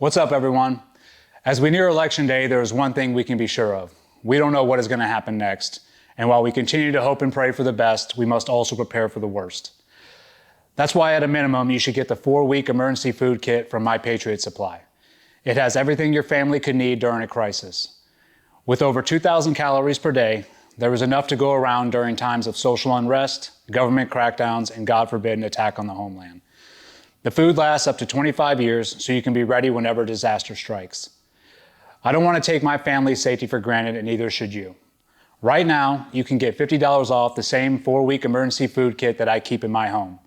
What's up, everyone? As we near Election Day, there is one thing we can be sure of. We don't know what is going to happen next. And while we continue to hope and pray for the best, we must also prepare for the worst. That's why, at a minimum, you should get the 4-week emergency food kit from My Patriot Supply. It has everything your family could need during a crisis. With over 2,000 calories per day, there is enough to go around during times of social unrest, government crackdowns, and God forbid, an attack on the homeland. The food lasts up to 25 years, so you can be ready whenever disaster strikes. I don't want to take my family's safety for granted, and neither should you. Right now, you can get $50 off the same 4-week emergency food kit that I keep in my home.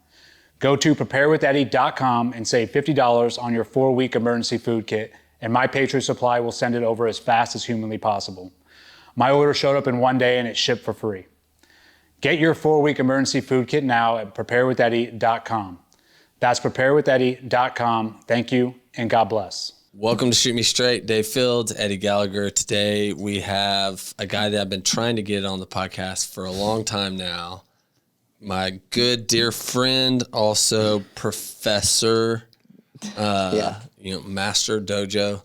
Go to preparewithEddie.com and save $50 on your 4-week emergency food kit, and My Patriot Supply will send it over as fast as humanly possible. My order showed up in one day and it shipped for free. Get your 4-week emergency food kit now at preparewithEddie.com. That's preparewithEddie.com. Thank you, and God bless. Welcome to Shoot Me Straight, Dave Fields, Eddie Gallagher. Today we have a guy that I've been trying to get on the podcast for a long time now. My good dear friend, also professor, master dojo,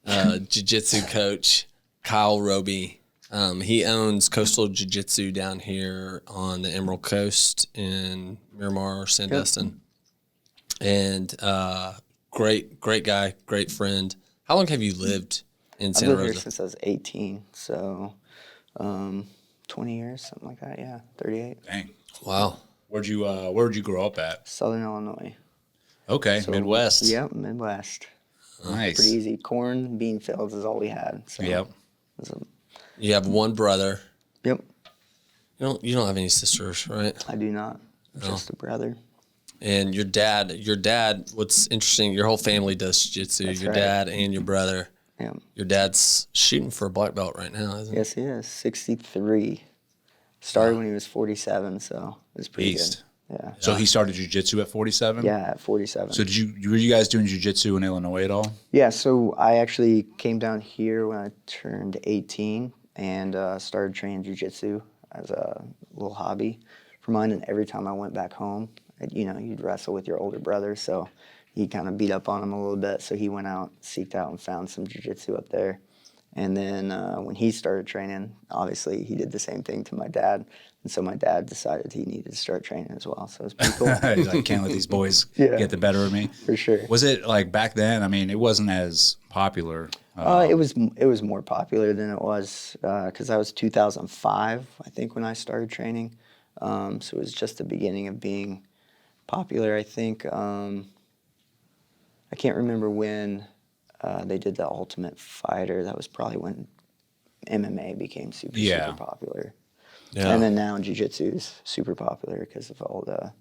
jiu-jitsu coach, Kyle Robey. He owns Coastal Jiu Jitsu down here on the Emerald Coast in Miramar, Sandestin. And great guy, great friend. How long have you lived in Santa Rosa? I've lived here since I was 18, so 20 years, something like that. Yeah, 38. Dang. Wow. Where'd you grow up at? Southern Illinois. Okay, So, Midwest. Yep, Midwest. Nice. Pretty easy. Corn, bean fields is all we had. So Yep. You have one brother. Yep. You don't have any sisters, right? I do not. Just a brother. And your dad, what's interesting, your whole family does jiu-jitsu, That's your right. dad and your brother. Yeah. Your dad's shooting for a black belt right now, isn't he? Yes, he is. 63. Started when he was 47, so it was pretty Beast. good. Yeah. So he started jiu-jitsu at 47? Yeah, at 47. So were you guys doing jiu-jitsu in Illinois at all? Yeah, so I actually came down here when I turned 18 and started training jiu-jitsu as a little hobby for mine. And every time I went back home, you'd wrestle with your older brother, so he kind of beat up on him a little bit. So he went out, seeked out, and found some jiu-jitsu up there. And then when he started training, obviously he did the same thing to my dad. And so my dad decided he needed to start training as well. So it was pretty cool. He's like, can't let these boys Yeah. get the better of me. For sure. Was it like back then? I mean, it wasn't as popular. It was more popular than it was because that was 2005, I think, when I started training. So it was just the beginning of being popular, I think. I can't remember when they did the Ultimate Fighter. That was probably when MMA became super popular. Yeah. And then now jiu-jitsu is super popular because of all the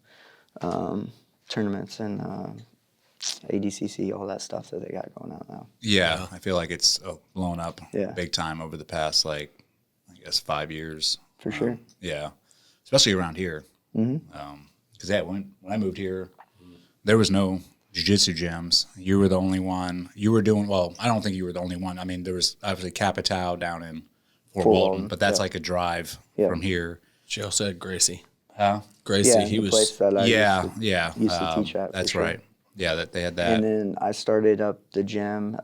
tournaments and ADCC, all that stuff that they got going on now. Yeah, I feel like it's blown up Yeah. big time over the past, 5 years. For sure. Yeah, especially around here. Because when I moved here, there was no jiu-jitsu gyms. You were the only one. You were doing, well, I don't think you were the only one. I mean, there was obviously Capitao down in Fort Walton, but that's like a drive from here. She also had Gracie. Huh? Gracie, Yeah, he the was. place that I used to teach at. That's for sure. right. Yeah, they had that. And then I started up the gym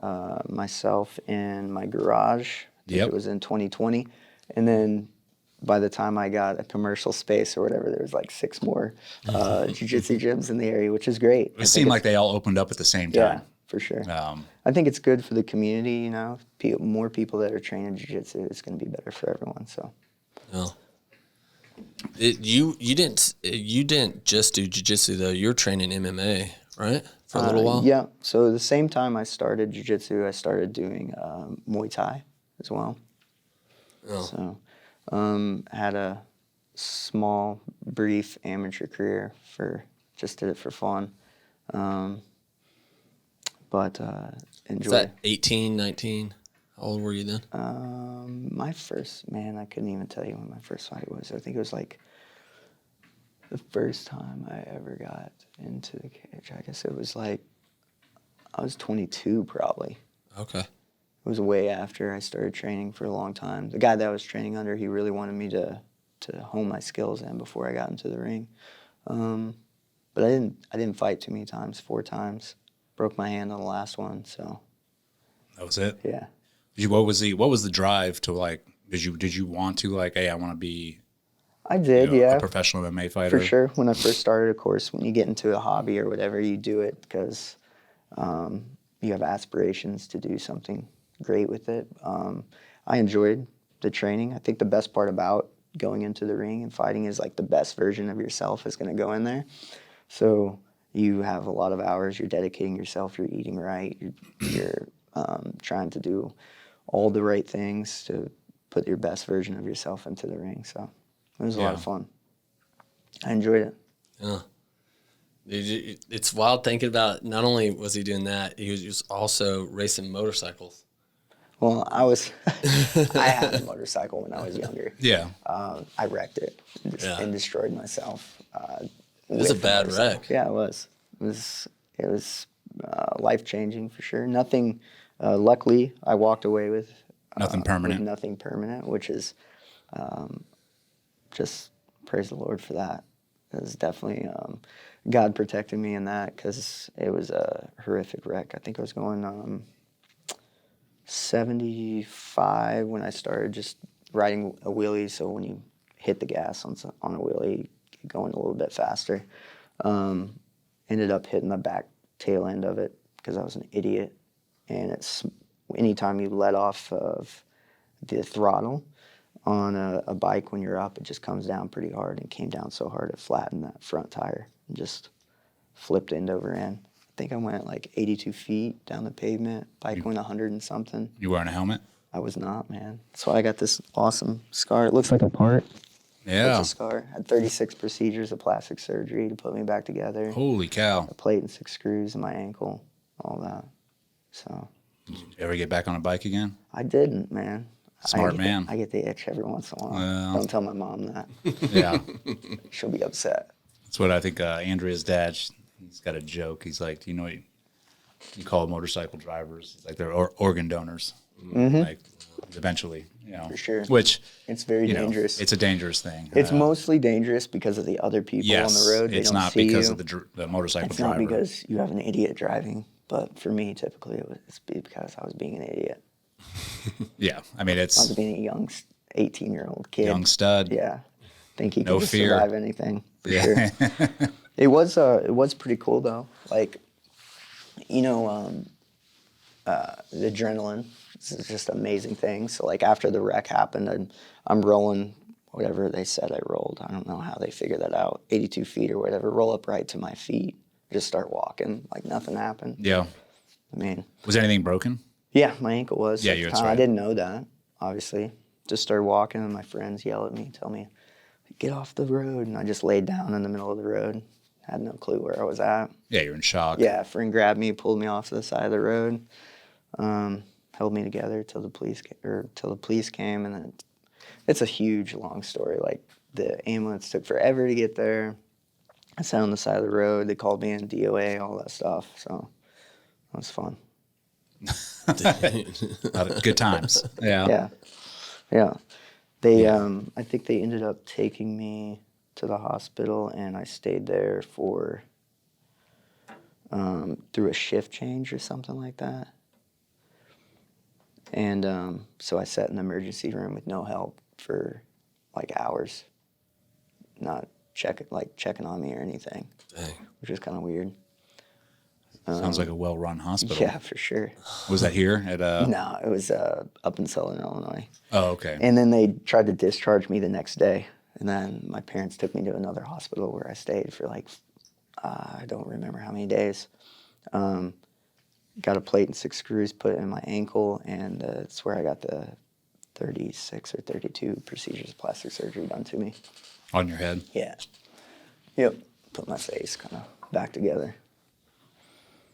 myself in my garage. I think Yep. It was in 2020. And then by the time I got a commercial space or whatever, there was like 6 more jiu-jitsu gyms in the area, which is great. It seemed like they all opened up at the same Yeah, time. for sure. Um, I think it's good for the community, more people that are training jiu-jitsu, it's going to be better for everyone. So. No. You didn't just do jiu-jitsu though. You were training MMA, right? For a little while. Yeah. So the same time I started jiu-jitsu, I started doing Muay Thai as well. Oh. So had a small, brief amateur career just did it for fun. But enjoy. Was that 18, 19? How old were you then? My first, I couldn't even tell you when my first fight was. I think it was like the first time I ever got into the cage. I guess it was like, I was 22 probably. Okay. It was way after I started training for a long time. The guy that I was training under, he really wanted me to hone my skills in before I got into the ring. But I didn't fight too many times, 4 times. Broke my hand on the last one, so That was it. Yeah. What was the drive to like? Did you want to like? Hey, I want to be I did, yeah. a professional MMA fighter. For sure. When I first started, of course, when you get into a hobby or whatever, you do it because you have aspirations to do something great with it. I enjoyed the training. I think the best part about going into the ring and fighting is like the best version of yourself is going to go in there. So you have a lot of hours. You're dedicating yourself. You're eating right. You're trying to do all the right things to put your best version of yourself into the ring. So it was a lot of fun. I enjoyed it. Yeah. It's wild thinking about, not only was he doing that, he was also racing motorcycles. Well, I had a motorcycle when I was younger. Yeah. I wrecked it and destroyed myself. It was a bad wreck. Yeah, it was. It was life-changing for sure. Nothing, luckily, I walked away with. Nothing permanent. With nothing permanent, which is just praise the Lord for that. It was definitely God protecting me in that because it was a horrific wreck. I think I was going 75 when I started just riding a wheelie. So when you hit the gas on a wheelie, you get going a little bit faster. Ended up hitting the back tail end of it because I was an idiot. And it's anytime you let off of the throttle on a bike when you're up, it just comes down pretty hard, and came down so hard it flattened that front tire and just flipped end over end. I think I went like 82 feet down the pavement. Bike went 100 and something. You wearing a helmet? I was not, man. That's why I got this awesome scar. It looks like a part. Yeah. It's a scar. Had 36 procedures of plastic surgery to put me back together. Holy cow. A plate and 6 screws in my ankle, all that. So. Did you ever get back on a bike again? I didn't, man. Smart man. I get the itch every once in a while. Well. Don't tell my mom that. Yeah. She'll be upset. That's what I think Andrea's dad, he's got a joke. He's like, you call motorcycle drivers, like they're organ donors. Mm-hmm. Like eventually, For sure. Which it's very dangerous. It's a dangerous thing. It's mostly dangerous because of the other people on the road. They it's don't not see because you. of the motorcycle It's driver. not because you have an idiot driving. But for me, typically, it's because I was being an idiot. Yeah, I mean, I was being a young 18-year-old kid. Young stud. Yeah, think he No could just fear. survive anything. For Yeah. sure. It was pretty cool though. Like, the adrenaline is just an amazing thing. So like after the wreck happened, I'm rolling whatever they said I rolled. I don't know how they figured that out. 82 feet or whatever. Roll up right to my feet. Just start walking like nothing happened. Yeah. I mean, Was anything broken? yeah, my ankle was. Yeah, at the that's time. right. I didn't know that, obviously. Just started walking, and my friends yell at me, tell me, get off the road. And I just laid down in the middle of the road. Had no clue where I was at. Yeah, you're in shock. Yeah, a friend grabbed me, pulled me off to the side of the road, held me together till the police came, and then it's a huge, long story. Like the ambulance took forever to get there. I sat on the side of the road. They called me in, DOA, all that stuff. So it was fun. Good times. Yeah. Yeah. They, I think they ended up taking me to the hospital, and I stayed there for through a shift change or something like that. And so I sat in the emergency room with no help for like hours, not checking on me or anything. Dang. Which was kind of weird. Sounds like a well-run hospital. Yeah, for sure. Was that here at No, it was up in Southern Illinois. Oh, okay. And then they tried to discharge me the next day. And then my parents took me to another hospital where I stayed for like, I don't remember how many days. Got a plate and 6 screws put in my ankle, and that's where I got the 36 or 32 procedures of plastic surgery done to me. On your head? Yeah. Yep. Put my face kind of back together.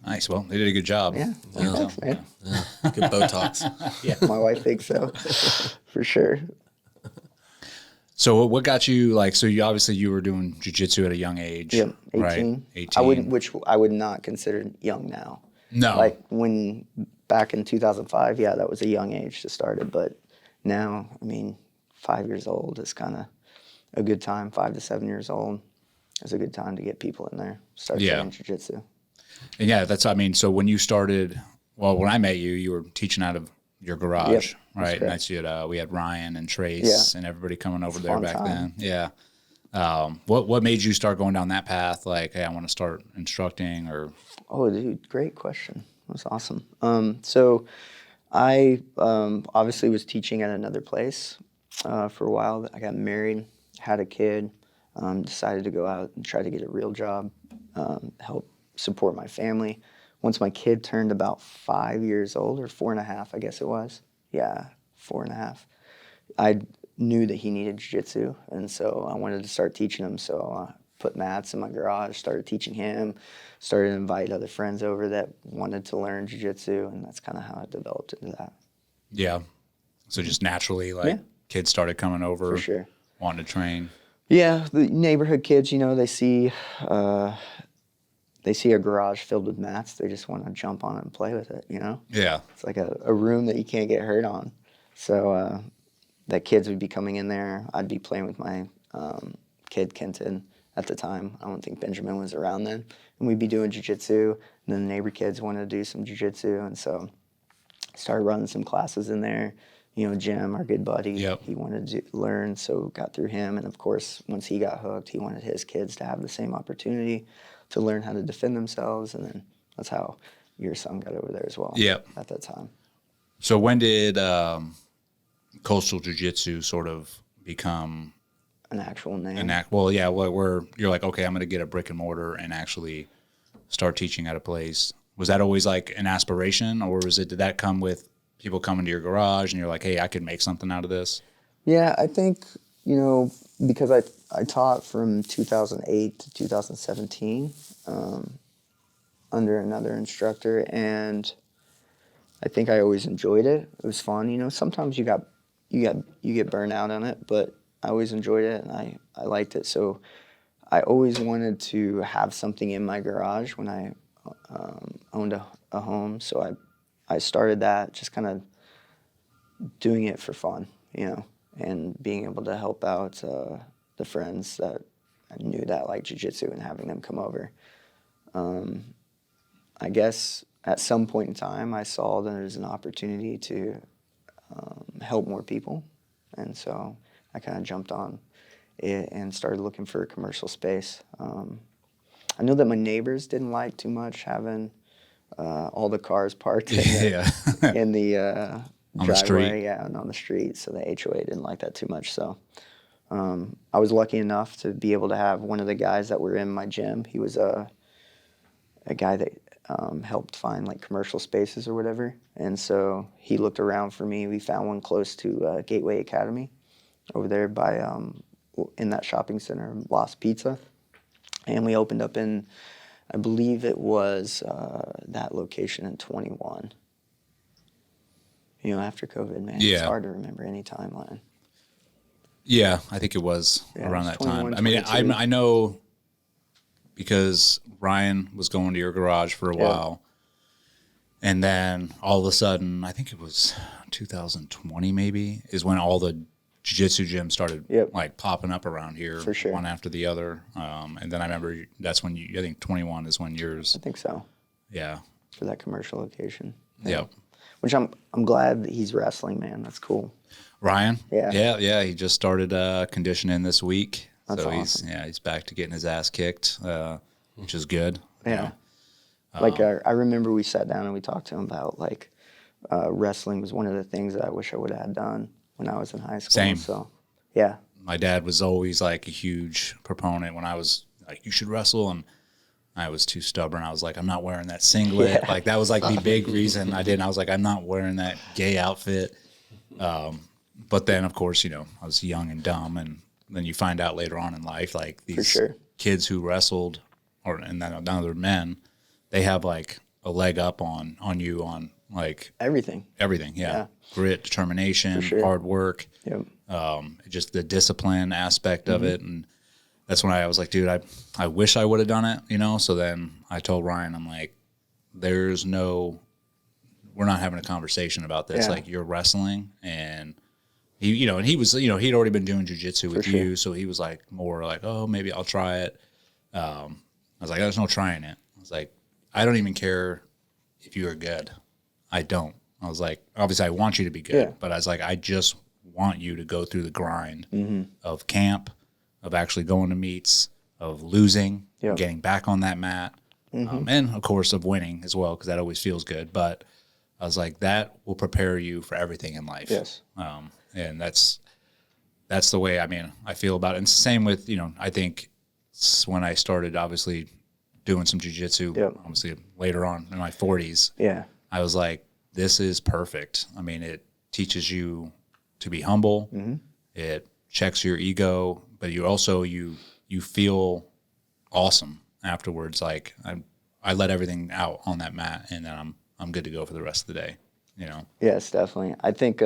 Nice. Well, they did a good job. Yeah. Well, thanks, man. Yeah. Good Botox. Yeah, my wife thinks so, for sure. So what got you, like, so you obviously you were doing jiu-jitsu at a young age. Yep, 18. Right? 18. Which I would not consider young now. No. Like back in 2005, yeah, that was a young age to start it. But now, I mean, 5 years old is kind of a good time. 5 to 7 years old is a good time to get people in there. Start training jiu-jitsu. And yeah, so when you started, Well, when I met you, you were teaching out of your garage, right? And correct. we had Ryan and Trace and everybody coming over there back then. Yeah. What made you start going down that path? Like, hey, I want to start instructing, or Oh, dude, great question. That's awesome. So I obviously was teaching at another place for a while. I got married, had a kid, decided to go out and try to get a real job, help support my family. Once my kid turned about 5 years old, or 4.5, I guess it was. Yeah, 4.5. I knew that he needed jiu-jitsu, and so I wanted to start teaching him. So I put mats in my garage, started teaching him, started to invite other friends over that wanted to learn jiu-jitsu, and that's kind of how it developed into that. yeah. So just naturally, like kids started coming over, For sure. wanting to train. Yeah, the neighborhood kids, they see a garage filled with mats. They just want to jump on it and play with it, Yeah. It's like a room that you can't get hurt on. So the kids would be coming in there. I'd be playing with my kid, Kenton, at the time. I don't think Benjamin was around then. And we'd be doing jiu-jitsu. And then the neighbor kids wanted to do some jiu-jitsu. And so I started running some classes in there. Jim, our good buddy, he wanted to learn, so got through him. And, of course, once he got hooked, he wanted his kids to have the same opportunity to learn how to defend themselves. And then that's how your son got over there as well at that time. So when did Coastal Jiu Jitsu sort of become An actual name. where you're like, okay, I'm going to get a brick and mortar and actually start teaching at a place. Was that always like an aspiration, or did that come with people coming to your garage and you're like, hey, I could make something out of this? Yeah, I think, because I taught from 2008 to 2017 under another instructor, and I think I always enjoyed it. It was fun. Sometimes you get burned out on it, but I always enjoyed it, and I liked it. So I always wanted to have something in my garage when I owned a home. So I started that, just kind of doing it for fun, and being able to help out the friends that I knew that liked jiu-jitsu and having them come over. I guess at some point in time, I saw that there's an opportunity to help more people, and so I kind of jumped on it and started looking for a commercial space. I know that my neighbors didn't like too much having all the cars parked in the on driveway, the street. and on the street. So the HOA didn't like that too much. So I was lucky enough to be able to have one of the guys that were in my gym. He was a guy that helped find like commercial spaces or whatever. And so he looked around for me. We found one close to Gateway Academy over there by in that shopping center, Lost Pizza. And we opened up in, I believe it was that location in 21. After COVID, man, it's hard to remember any timeline. Yeah, I think it was around that time. I mean, I know because Ryan was going to your garage for a while, and then all of a sudden, I think it was 2020 maybe, is when all the jiu-jitsu gyms started like popping up around here, for sure, one after the other. And then I remember that's when I think 21 is when yours. I think so. Yeah. For that commercial location. Yep. Which I'm glad that he's wrestling, man. That's cool. Ryan? Yeah. He just started conditioning this week. That's so awesome. he's back to getting his ass kicked, which is good. Yeah. I remember we sat down and we talked to him about like wrestling was one of the things that I wish I would have done when I was in high school. Same. So, yeah. My dad was always like a huge proponent when I was like, you should wrestle, and I was too stubborn. I was like, I'm not wearing that singlet. Yeah. Like that was like the big reason I didn't. I was like, I'm not wearing that gay outfit. But then, of course, I was young and dumb, and then you find out later on in life, like these kids who wrestled, and then other men, they have like a leg up on you on like everything. Yeah. Grit, determination, hard work. Yep. Just the discipline aspect of it, and that's when I was like, dude, I wish I would have done it, So then I told Ryan, I'm like, we're not having a conversation about this. Like, you're wrestling, and he, and he was, he'd already been doing jiu-jitsu with you, so he was like more like, oh, maybe I'll try it. I was like, there's no trying it. I was like, I don't even care if you are good. I don't. I was like, obviously I want you to be good, Yeah. but I was like, I just want you to go through the grind of camp, of actually going to meets, of losing, Yep. getting back on that mat, and of course of winning as well, because that always feels good. But I was like, that will prepare you for everything in life. Yes. And that's the way, I mean, I feel about it. And it's the same with, I think when I started obviously doing some jiu-jitsu, Yep. obviously later on in my 40s, Yeah. I was like, this is perfect. I mean, it teaches you to be humble. It checks your ego, but you also, you feel awesome afterwards. Like I let everything out on that mat, and then I'm good to go for the rest of the day, Yes, definitely. I think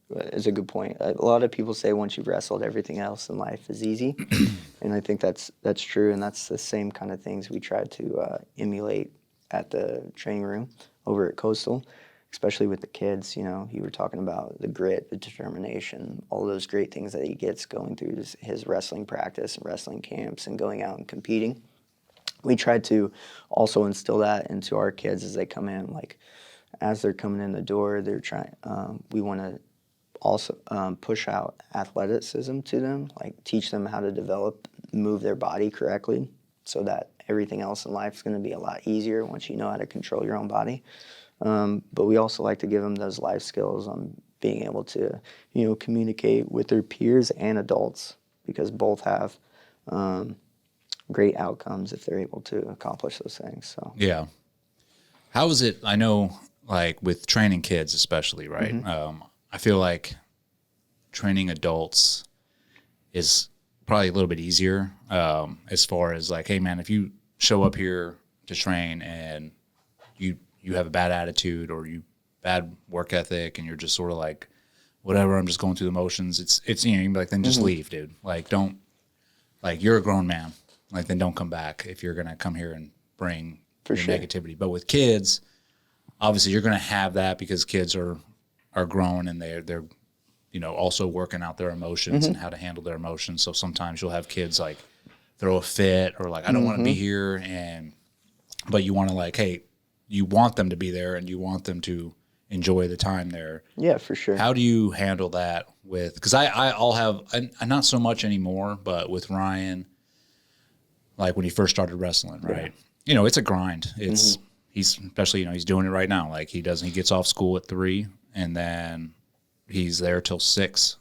it's a good point. A lot of people say once you've wrestled, everything else in life is easy, and I think that's true. And that's the same kind of things we try to emulate at the training room over at Coastal, especially with the kids. You were talking about the grit, the determination, all those great things that he gets going through his wrestling practice and wrestling camps and going out and competing. We try to also instill that into our kids as they come in. Like as they're coming in the door, they're trying. We want to also push out athleticism to them, like teach them how to move their body correctly, so that everything else in life is going to be a lot easier once you know how to control your own body. But we also like to give them those life skills on being able to, communicate with their peers and adults, because both have great outcomes if they're able to accomplish those things. So Yeah. How is it? I know, like with training kids, especially, right? I feel like training adults is probably a little bit easier, as far as like, hey man, if you show up here to train and you have a bad attitude or you bad work ethic and you're just sort of like, whatever, I'm just going through the motions. It's you can be like, then just leave, dude. Like don't, like you're a grown man. Like then don't come back if you're gonna come here and bring your negativity. But with kids, obviously you're gonna have that because kids are grown and they're also working out their emotions and how to handle their emotions. So sometimes you'll have kids like throw a fit or like, I don't want to be here, but you want to like, hey, you want them to be there and you want them to enjoy the time there. yeah, for sure. How do you handle that with, because I'll have, not so much anymore, but with Ryan, like when he first started wrestling, right? It's a grind. He's especially, he's doing it right now. Like he gets off school at 3 and then he's there till 6,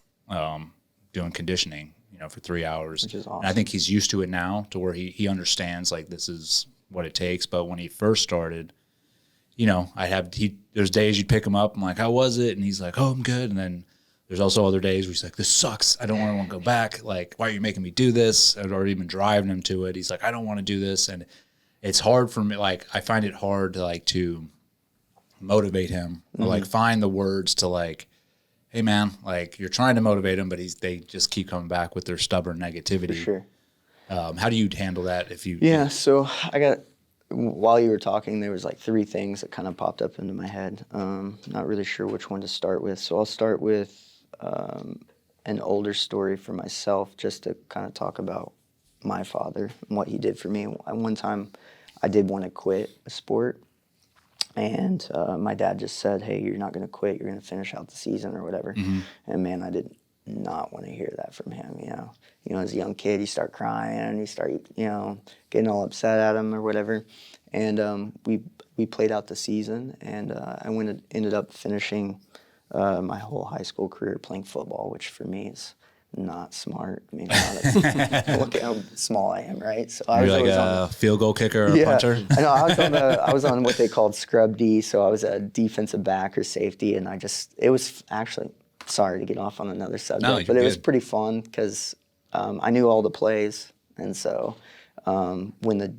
doing conditioning, for 3 hours. Which is awesome. And I think he's used to it now to where he understands like this is what it takes. But when he first started, there's days you'd pick him up. I'm like, how was it? And he's like, oh, I'm good. And then there's also other days where he's like, this sucks. I don't want to go back. Like, why are you making me do this? I'd already been driving him to it. He's like, I don't want to do this. And it's hard for me. Like, I find it hard to like to motivate him or like find the words to like, hey man, like you're trying to motivate him, but they just keep coming back with their stubborn negativity. For sure. How do you handle that if you? Yeah. So while you were talking, there was like 3 things that kind of popped up into my head. Not really sure which one to start with. So I'll start with an older story for myself, just to kind of talk about my father and what he did for me. One time I did want to quit a sport, and my dad just said, hey, you're not going to quit. You're going to finish out the season or whatever. And man, I did not want to hear that from him. As a young kid, you start crying and you start, getting all upset at him or whatever. And we played out the season, and I ended up finishing my whole high school career playing football, which for me is not smart. I mean, look at how small I am, right? So I was like always a field goal kicker or a punter? I know. I was on what they called scrub D, so I was a defensive back or safety, and it was actually, sorry to get off on another subject, but it was pretty fun because I knew all the plays, and so when the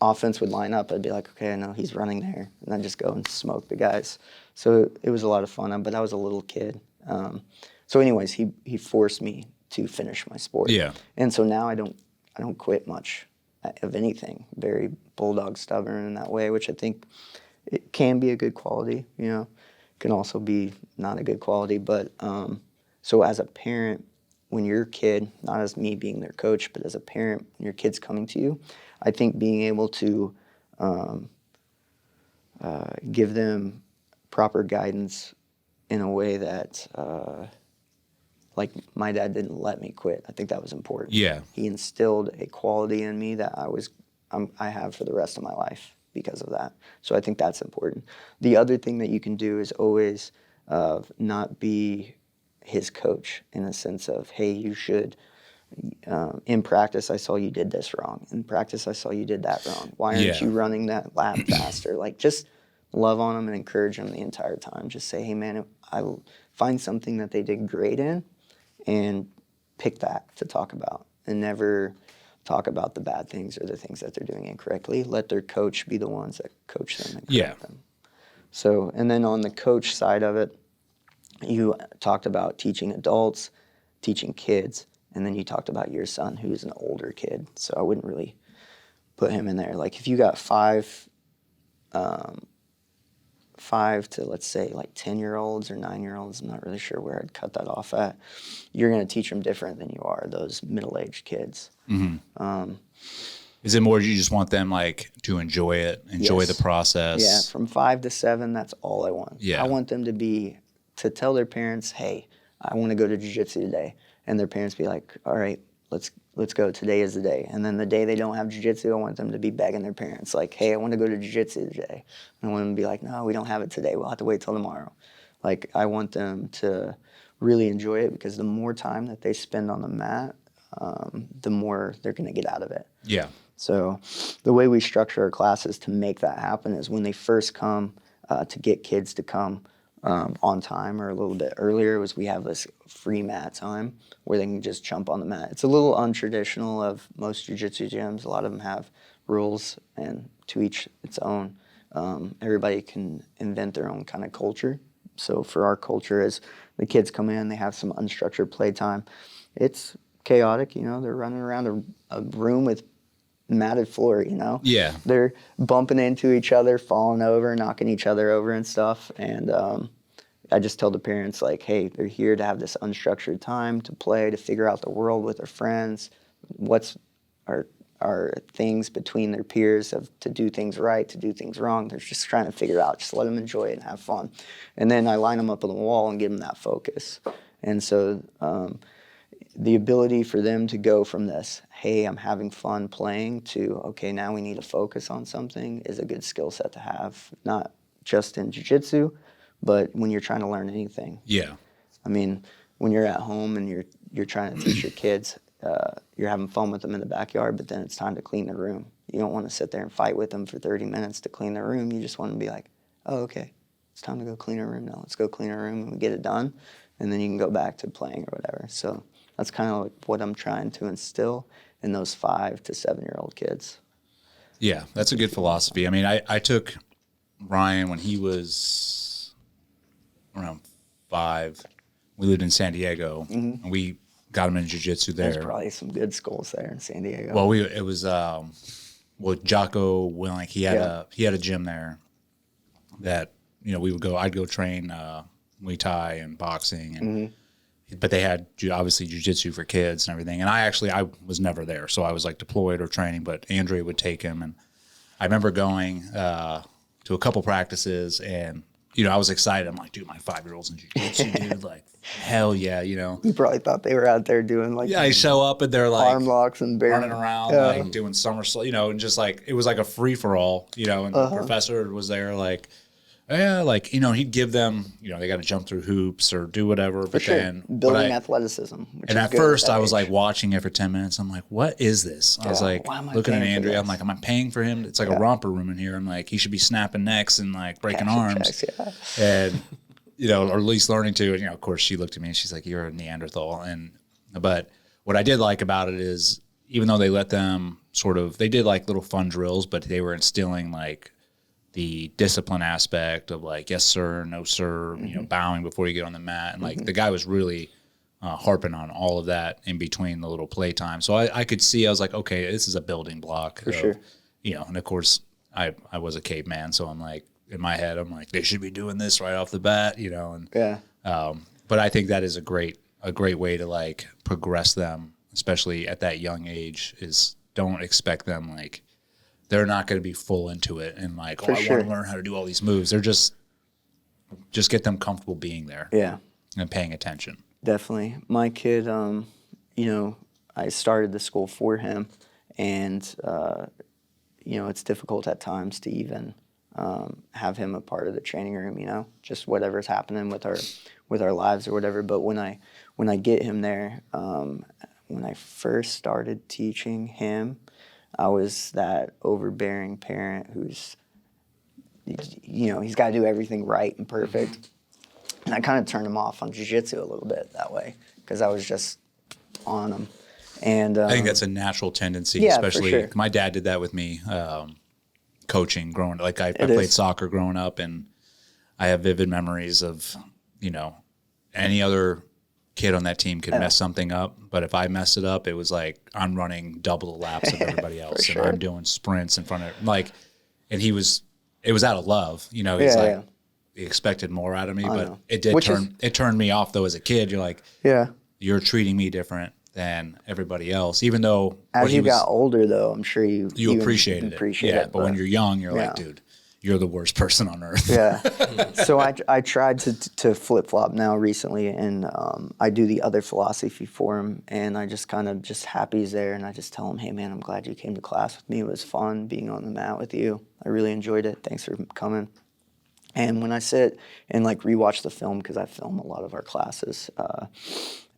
offense would line up, I'd be like, okay, I know he's running there, and then just go and smoke the guys. So it was a lot of fun, but I was a little kid. So anyways, he forced me to finish my sport. Yeah. And so now I don't quit much of anything. Very bulldog stubborn in that way, which I think it can be a good quality, can also be not a good quality. But so as a parent, when your kid, not as me being their coach, but as a parent, when your kid's coming to you, I think being able to give them proper guidance in a way that, like my dad didn't let me quit. I think that was important. Yeah. He instilled a quality in me that I have for the rest of my life because of that. So I think that's important. The other thing that you can do is always not be his coach in a sense of, hey, you should, in practice, I saw you did this wrong. In practice, I saw you did that wrong. Why aren't you running that lap faster? Like, just love on them and encourage them the entire time. Just say, hey, man, I find something that they did great in and pick that to talk about, and never talk about the bad things or the things that they're doing incorrectly. Let their coach be the ones that coach them and correct them. So, and then on the coach side of it, you talked about teaching adults, teaching kids, and then you talked about your son, who's an older kid. So I wouldn't really put him in there. Like if you got five to, let's say, like 10-year-olds or 9-year-olds, I'm not really sure where I'd cut that off at, you're going to teach them different than you are those middle-aged kids. Mm-hmm. Is it more you just want them like to enjoy it, enjoy the process? Yeah, from 5 to 7, that's all I want. Yeah. I want them to tell their parents, hey, I want to go to jiu-jitsu today. And their parents be like, all right, let's go. Today is the day. And then the day they don't have jiu-jitsu, I want them to be begging their parents like, hey, I want to go to jiu-jitsu today. And I want them to be like, no, we don't have it today. We'll have to wait till tomorrow. Like, I want them to really enjoy it, because the more time that they spend on the mat, the more they're going to get out of it. Yeah. So the way we structure our classes to make that happen is when they first come, to get kids to come on time or a little bit earlier, we have this free mat time where they can just jump on the mat. It's a little untraditional of most jiu-jitsu gyms. A lot of them have rules, and to each its own. Everybody can invent their own kind of culture. So for our culture, as the kids come in, they have some unstructured play time. It's chaotic, they're running around a room with matted floor, Yeah. They're bumping into each other, falling over, knocking each other over and stuff. And I just tell the parents, like, hey, they're here to have this unstructured time to play, to figure out the world with their friends. What's our things between their peers to do things right, to do things wrong. They're just trying to figure it out. Just let them enjoy it and have fun. And then I line them up on the wall and give them that focus. And so the ability for them to go from this, hey, I'm having fun playing, to, okay, now we need to focus on something, is a good skill set to have, not just in jiu-jitsu, but when you're trying to learn anything. Yeah. I mean, when you're at home and you're trying to teach your kids, you're having fun with them in the backyard, but then it's time to clean the room. You don't want to sit there and fight with them for 30 minutes to clean their room. You just want to be like, oh, okay, it's time to go clean our room now. Let's go clean our room and get it done, and then you can go back to playing or whatever. So that's kind of like what I'm trying to instill in those 5 to 7-year-old kids. Yeah, that's a good philosophy. I mean, I took Ryan when he was around 5. We lived in San Diego, and we got him in jiu-jitsu there. There's probably some good schools there in San Diego. Well, it was Jocko Willink. He had a gym there that we would go. I'd go train Muay Thai and boxing, and but they had obviously jiu-jitsu for kids and everything. And I was never there, so I was like deployed or training. But Andrea would take him, and I remember going to a couple practices, and I was excited. I'm like, dude, my 5-year-old's in jiu-jitsu, dude. Like, hell yeah, You probably thought they were out there doing like I show up and they're like arm locks and running around, like doing somersault, and just like it was like a free for all, and the professor was there, like, yeah, like he'd give them, they got to jump through hoops or do whatever. But then building athleticism. And at first, I was like watching it for 10 minutes. I'm like, what is this? I was like looking at Andrea. I'm like, am I paying for him? It's like a romper room in here. I'm like, he should be snapping necks and like breaking arms, and or at least learning to. And of course, she looked at me and she's like, you're a Neanderthal. But what I did like about it is, even though they let them they did like little fun drills, but they were instilling like the discipline aspect of like, yes, sir, no, sir, bowing before you get on the mat. And like the guy was really harping on all of that in between the little playtime. So I could see, I was like, okay, this is a building block. For sure. And of course I was a caveman. So I'm like, in my head, I'm like, they should be doing this right off the bat, but I think that is a great way to like progress them, especially at that young age, is don't expect them like, they're not going to be full into it and like, I want to learn how to do all these moves. They're just just get them comfortable being there. Yeah. And paying attention. Definitely. My kid, I started the school for him, and, it's difficult at times to even have him a part of the training room, just whatever's happening with our lives or whatever. But when I get him there, when I first started teaching him, I was that overbearing parent who's, he's got to do everything right and perfect. And I kind of turned him off on jiu-jitsu a little bit that way because I was just on him. And I think that's a natural tendency, yeah, especially for sure. My dad did that with me, coaching growing. Like I played is. soccer growing up, and I have vivid memories of, any other kid on that team could mess something up, but if I messed it up, it was like I'm running double the laps of everybody else, sure. and I'm doing sprints in front of and it was out of love, he's he expected more out of me, but know. it did it turned me off though as a kid. You're like, Yeah. you're treating me different than everybody else, even though As you got older, though, I'm sure you appreciated it. Yeah, but when you're young, you're like, dude, you're the worst person on earth. Yeah. So I tried to flip flop now recently, and I do the other philosophy for him, and I just kind of just happy he's there, and I just tell him, hey man, I'm glad you came to class with me. It was fun being on the mat with you. I really enjoyed it. Thanks for coming. And when I sit and like rewatch the film, because I film a lot of our classes,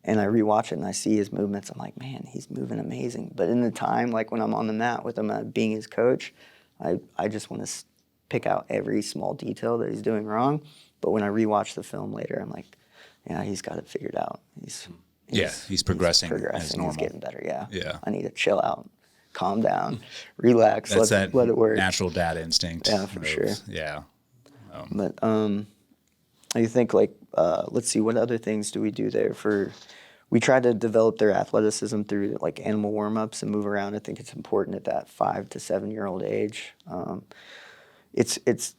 and I rewatch it and I see his movements, I'm like, man, he's moving amazing. But in the time, like when I'm on the mat with him being his coach, I just want to pick out every small detail that he's doing wrong. But when I rewatch the film later, I'm like, yeah, he's got it figured out. He's progressing as normal. He's getting better, yeah. Yeah. I need to chill out, calm down, relax, That's let it work. natural dad instinct. Yeah, for sure. Yeah. But I think let's see, what other things do we do there we try to develop their athleticism through like animal warm-ups and move around. I think it's important at that 5 to 7 year old age. It's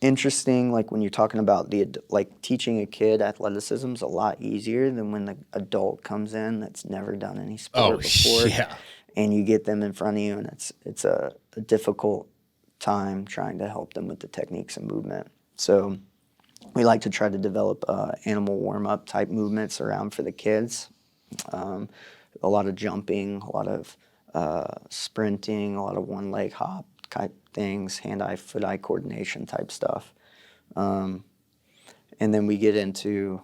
interesting, like when you're talking about teaching a kid athleticism is a lot easier than when the adult comes in that's never done any sport before. Yeah. And you get them in front of you, and it's a difficult time trying to help them with the techniques and movement. So we like to try to develop animal warm-up type movements around for the kids. A lot of jumping, a lot of sprinting, a lot of one-leg hop type things, hand-eye, foot-eye coordination type stuff. And then we get into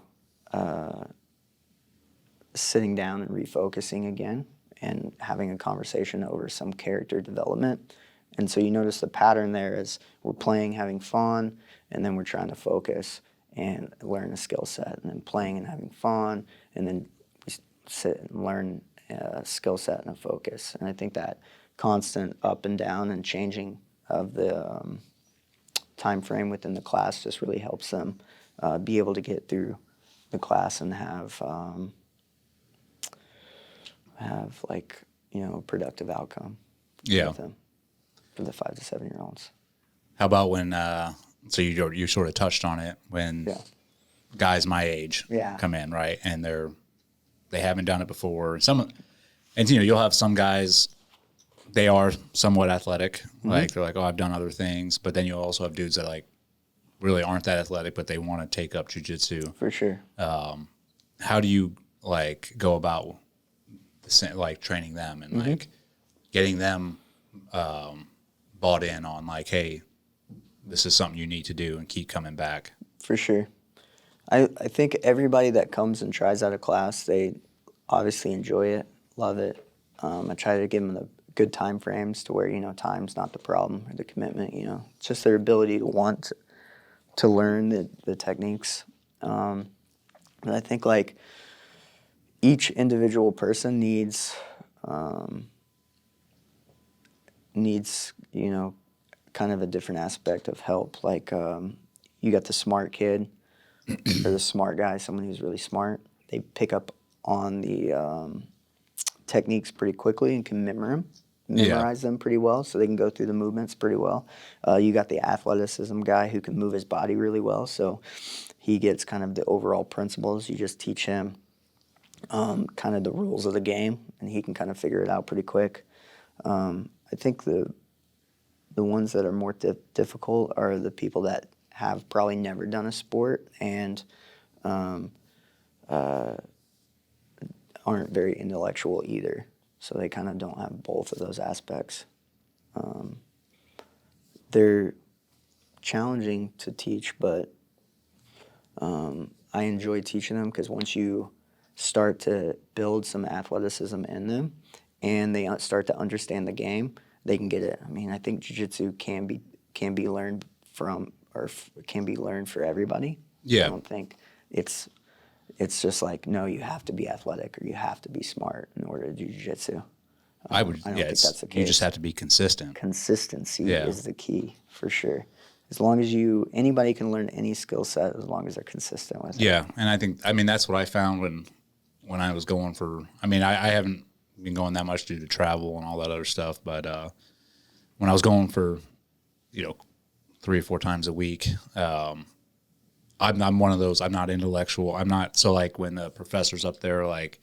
sitting down and refocusing again and having a conversation over some character development. And so you notice the pattern there is we're playing, having fun, and then we're trying to focus and learn a skill set, and then playing and having fun, and then we sit and learn a skill set and a focus. And I think that constant up and down and changing of the time frame within the class just really helps them be able to get through the class and have a productive outcome with them for the 5 to 7 year olds. How about when so you sort of touched on it when guys my age come in, right, and they haven't done it before. You'll have some guys, they are somewhat athletic, like they're like, oh, I've done other things, but then you'll also have dudes that like really aren't that athletic, but they want to take up jiu-jitsu. For sure. How do you like go about training them and like getting them bought in on like, hey, this is something you need to do and keep coming back? For sure. I think everybody that comes and tries out a class, they obviously enjoy it, love it. I try to give them the good time frames to where, time's not the problem or the commitment, It's just their ability to want to learn the techniques. But I think like each individual person needs kind of a different aspect of help. Like you got the smart kid or the smart guy, someone who's really smart. They pick up on the techniques pretty quickly and can memorize them pretty well, so they can go through the movements pretty well. You got the athleticism guy who can move his body really well, so he gets kind of the overall principles. You just teach him kind of the rules of the game, and he can kind of figure it out pretty quick. I think the ones that are more difficult are the people that have probably never done a sport and aren't very intellectual either. So they kind of don't have both of those aspects. They're challenging to teach, but I enjoy teaching them because once you start to build some athleticism in them and they start to understand the game, they can get it. I mean, I think jiu-jitsu can be learned from, or can be learned for everybody. Yeah. I don't think it's just like, no, you have to be athletic or you have to be smart in order to do jiu-jitsu. I don't think that's the case. You just have to be consistent. Consistency Yeah. is the key for sure. As long as anybody can learn any skill set as long as they're consistent with it. Yeah, and I mean, that's what I found when I was going for, I mean, I haven't been going that much due to travel and all that other stuff, but when I was going for, 3 or 4 times a week, I'm one of those, I'm not intellectual. I'm not, so like when the professor's up there, like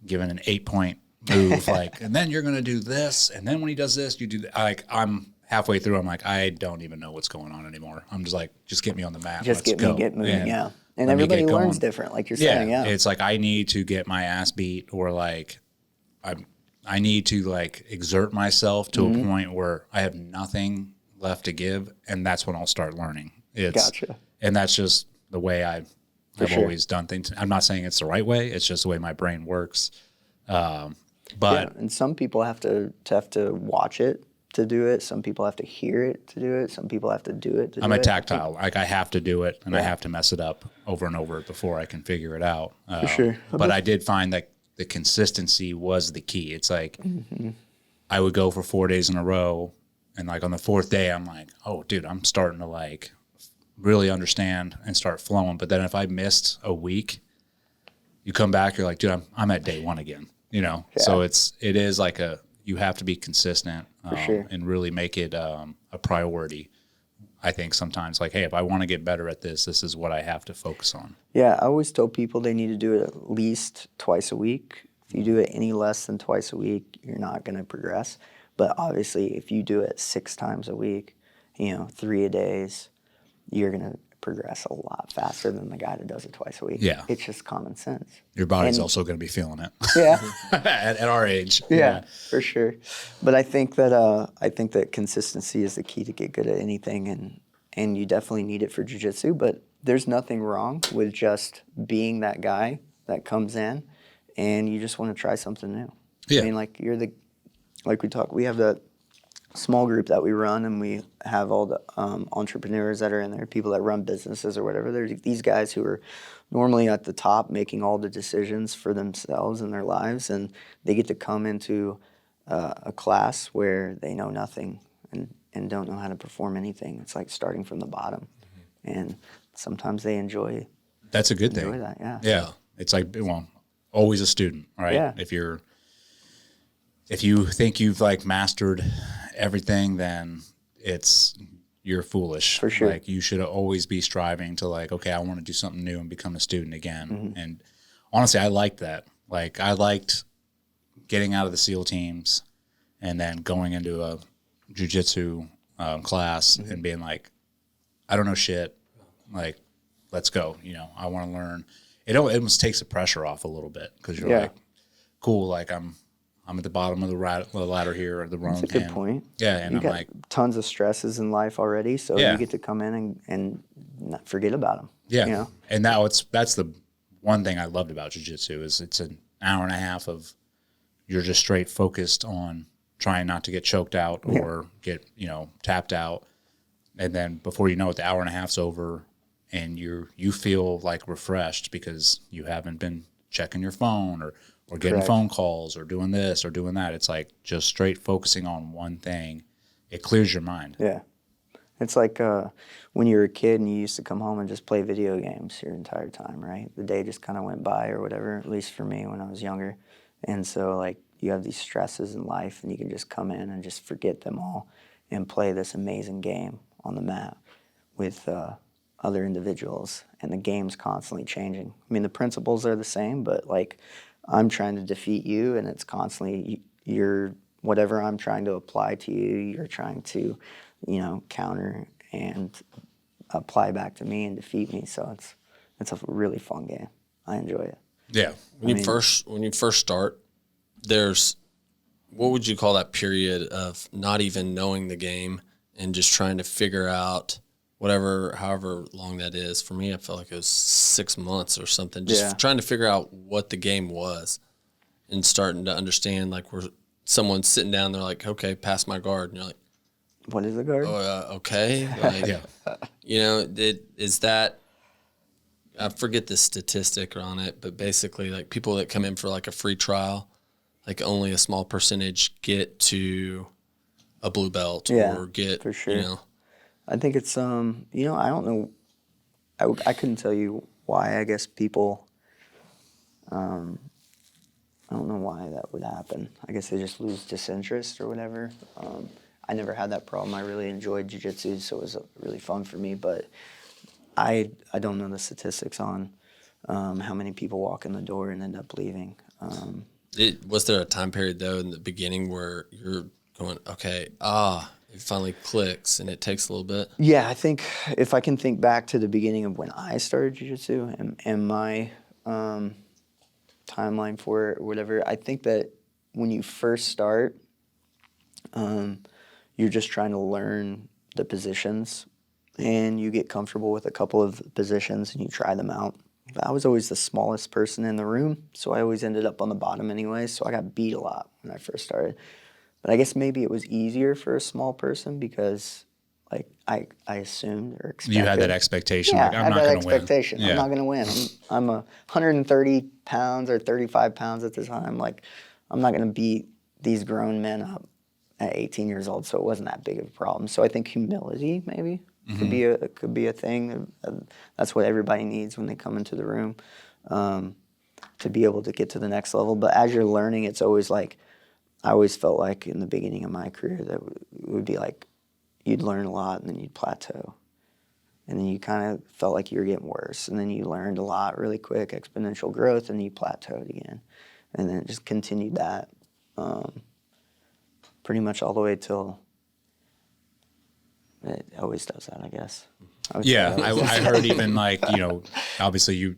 giving an 8-point move, like, and then you're going to do this. And then when he does this, you do that. Like, I'm halfway through. I'm like, I don't even know what's going on anymore. I'm just like, just get me on the mat. Just Let's get moving, yeah. And let me everybody get learns going. different, like you're saying, yeah. It's like I need to get my ass beat, or like I need to like exert myself to a point where I have nothing left to give, and that's when I'll start learning. Gotcha. And that's just the way I've sure. always done things. I'm not saying it's the right way. It's just the way my brain works. But Yeah, and some people have to watch it to do it. Some people have to hear it to do it. Some people have to do it to do it. I'm a tactile. Like I have to do it, and I have to mess it up over and over before I can figure it out. For sure. But I did find that the consistency was the key. It's like I would go for 4 days in a row, and like on the 4th day, I'm like, oh, dude, I'm starting to like really understand and start flowing. But then if I missed a week, you come back, you're like, dude, I'm at day 1 again. So it is like you have to be consistent sure. and really make it a priority. I think sometimes like, hey, if I want to get better at this is what I have to focus on. Yeah, I always tell people they need to do it at least twice a week. If you do it any less than twice a week, you're not going to progress. But obviously, if you do it 6 times a week, 3 a days, you're going to progress a lot faster than the guy that does it twice a week. Yeah. It's just common sense. Your body's also going to be feeling it. Yeah. at our age. Yeah, for sure. But I think that consistency is the key to get good at anything, and you definitely need it for jiu-jitsu. But there's nothing wrong with just being that guy that comes in, and you just want to try something new. Yeah. I mean, like we have the small group that we run, and we have all the entrepreneurs that are in there, people that run businesses or whatever. There's these guys who are normally at the top making all the decisions for themselves and their lives, and they get to come into a class where they know nothing and don't know how to perform anything. It's like starting from the bottom. And sometimes they enjoy That's a good thing. that, yeah. Yeah. It's like, well, always a student, right? Yeah. If you think you've like mastered everything, then you're foolish. For sure. Like you should always be striving to like, okay, I want to do something new and become a student again. And honestly, I liked that. Like I liked getting out of the SEAL teams and then going into a jiu-jitsu class and being like, I don't know shit. Like, let's go. I want to learn. It almost takes the pressure off a little bit because you're like, cool. Like I'm at the bottom of the ladder here, or the rung. That's a good point. Yeah, and you I'm got like, tons of stresses in life already, so you get to come in and not forget about them. yeah. And now that's the one thing I loved about jiu-jitsu is it's an hour and a half of you're just straight focused on trying not to get choked out or get tapped out, and then before you know it, the hour and a half's over, and you feel like refreshed because you haven't been checking your phone or getting phone calls or doing this or doing that. It's like just straight focusing on one thing. It clears your mind. Yeah. It's like when you were a kid and you used to come home and just play video games your entire time, right? The day just kind of went by or whatever, at least for me when I was younger. And so like you have these stresses in life and you can just come in and just forget them all and play this amazing game on the mat with other individuals. And the game's constantly changing. I mean, the principles are the same, but like I'm trying to defeat you, and it's constantly whatever I'm trying to apply to you, you're trying to, counter and apply back to me and defeat me. So it's a really fun game. I enjoy it. Yeah. When you first start, what would you call that period of not even knowing the game and just trying to figure out however long that is? For me, I felt like it was 6 months or something, just trying to figure out what the game was and starting to understand, like, where someone's sitting down, they're like, okay, pass my guard. And you're like, what is a guard? Okay. Like, you know, is that, I forget the statistic on it, but basically, like, people that come in for like a free trial, like, only a small percentage get to a blue belt or get, for sure. You know. I think it's, you know, I don't know. I couldn't tell you why. I guess people, I don't know why that would happen. I guess they just lose disinterest or whatever. I never had that problem. I really enjoyed jiu-jitsu, so it was really fun for me. But I don't know the statistics on how many people walk in the door and end up leaving. Was there a time period, though, in the beginning where you're going, okay, it finally clicks and it takes a little bit? Yeah, I think if I can think back to the beginning of when I started jiu-jitsu and my timeline for it or whatever, I think that when you first start, you're just trying to learn the positions, and you get comfortable with a couple of positions and you try them out. I was always the smallest person in the room, so I always ended up on the bottom anyway, so I got beat a lot when I first started. But I guess maybe it was easier for a small person because, like, I assumed or expected. You had that expectation. Yeah, Like, I I'm had not that going to win. expectation. I'm not going to win. I'm 130 pounds or 35 pounds at the time. Like, I'm not going to beat these grown men up at 18 years old, so it wasn't that big of a problem. So I think humility maybe could be a thing. That's what everybody needs when they come into the room, to be able to get to the next level. But as you're learning, it's always like, I always felt like in the beginning of my career that it would be like you'd learn a lot and then you'd plateau. And then you kind of felt like you were getting worse. And then you learned a lot really quick, exponential growth, and you plateaued again. And then it just continued that pretty much all the way till it always does that, I guess. Yeah, I heard even, like, you know, obviously you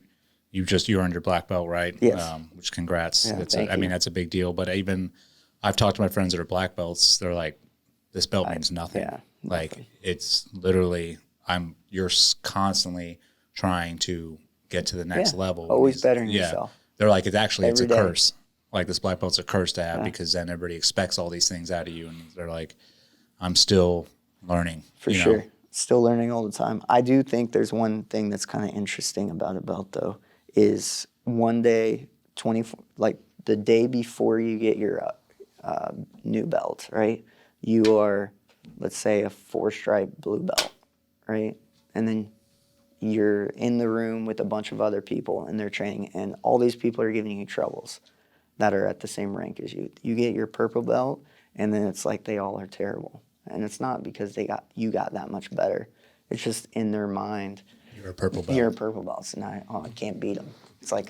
earned your black belt, right? Yes. Which congrats. Yeah, I mean, that's a big deal. But even I've talked to my friends that are black belts. They're like, this belt means nothing. Yeah, like, it's literally, you're constantly trying to get to the next level. Always bettering yourself. They're like, it's a Every day. curse. Like, this black belt's a curse to have because then everybody expects all these things out of you. And they're like, I'm still learning. For sure. Still learning all the time. I do think there's one thing that's kind of interesting about a belt, though, is one day, like the day before you get your new belt, right? You are, let's say, a 4-stripe blue belt, right? And then you're in the room with a bunch of other people and they're training, and all these people are giving you troubles that are at the same rank as you. You get your purple belt, and then it's like they all are terrible. And it's not because you got that much better. It's just in their mind. You're a purple belt. You're a purple belt, so now I can't beat them. It's like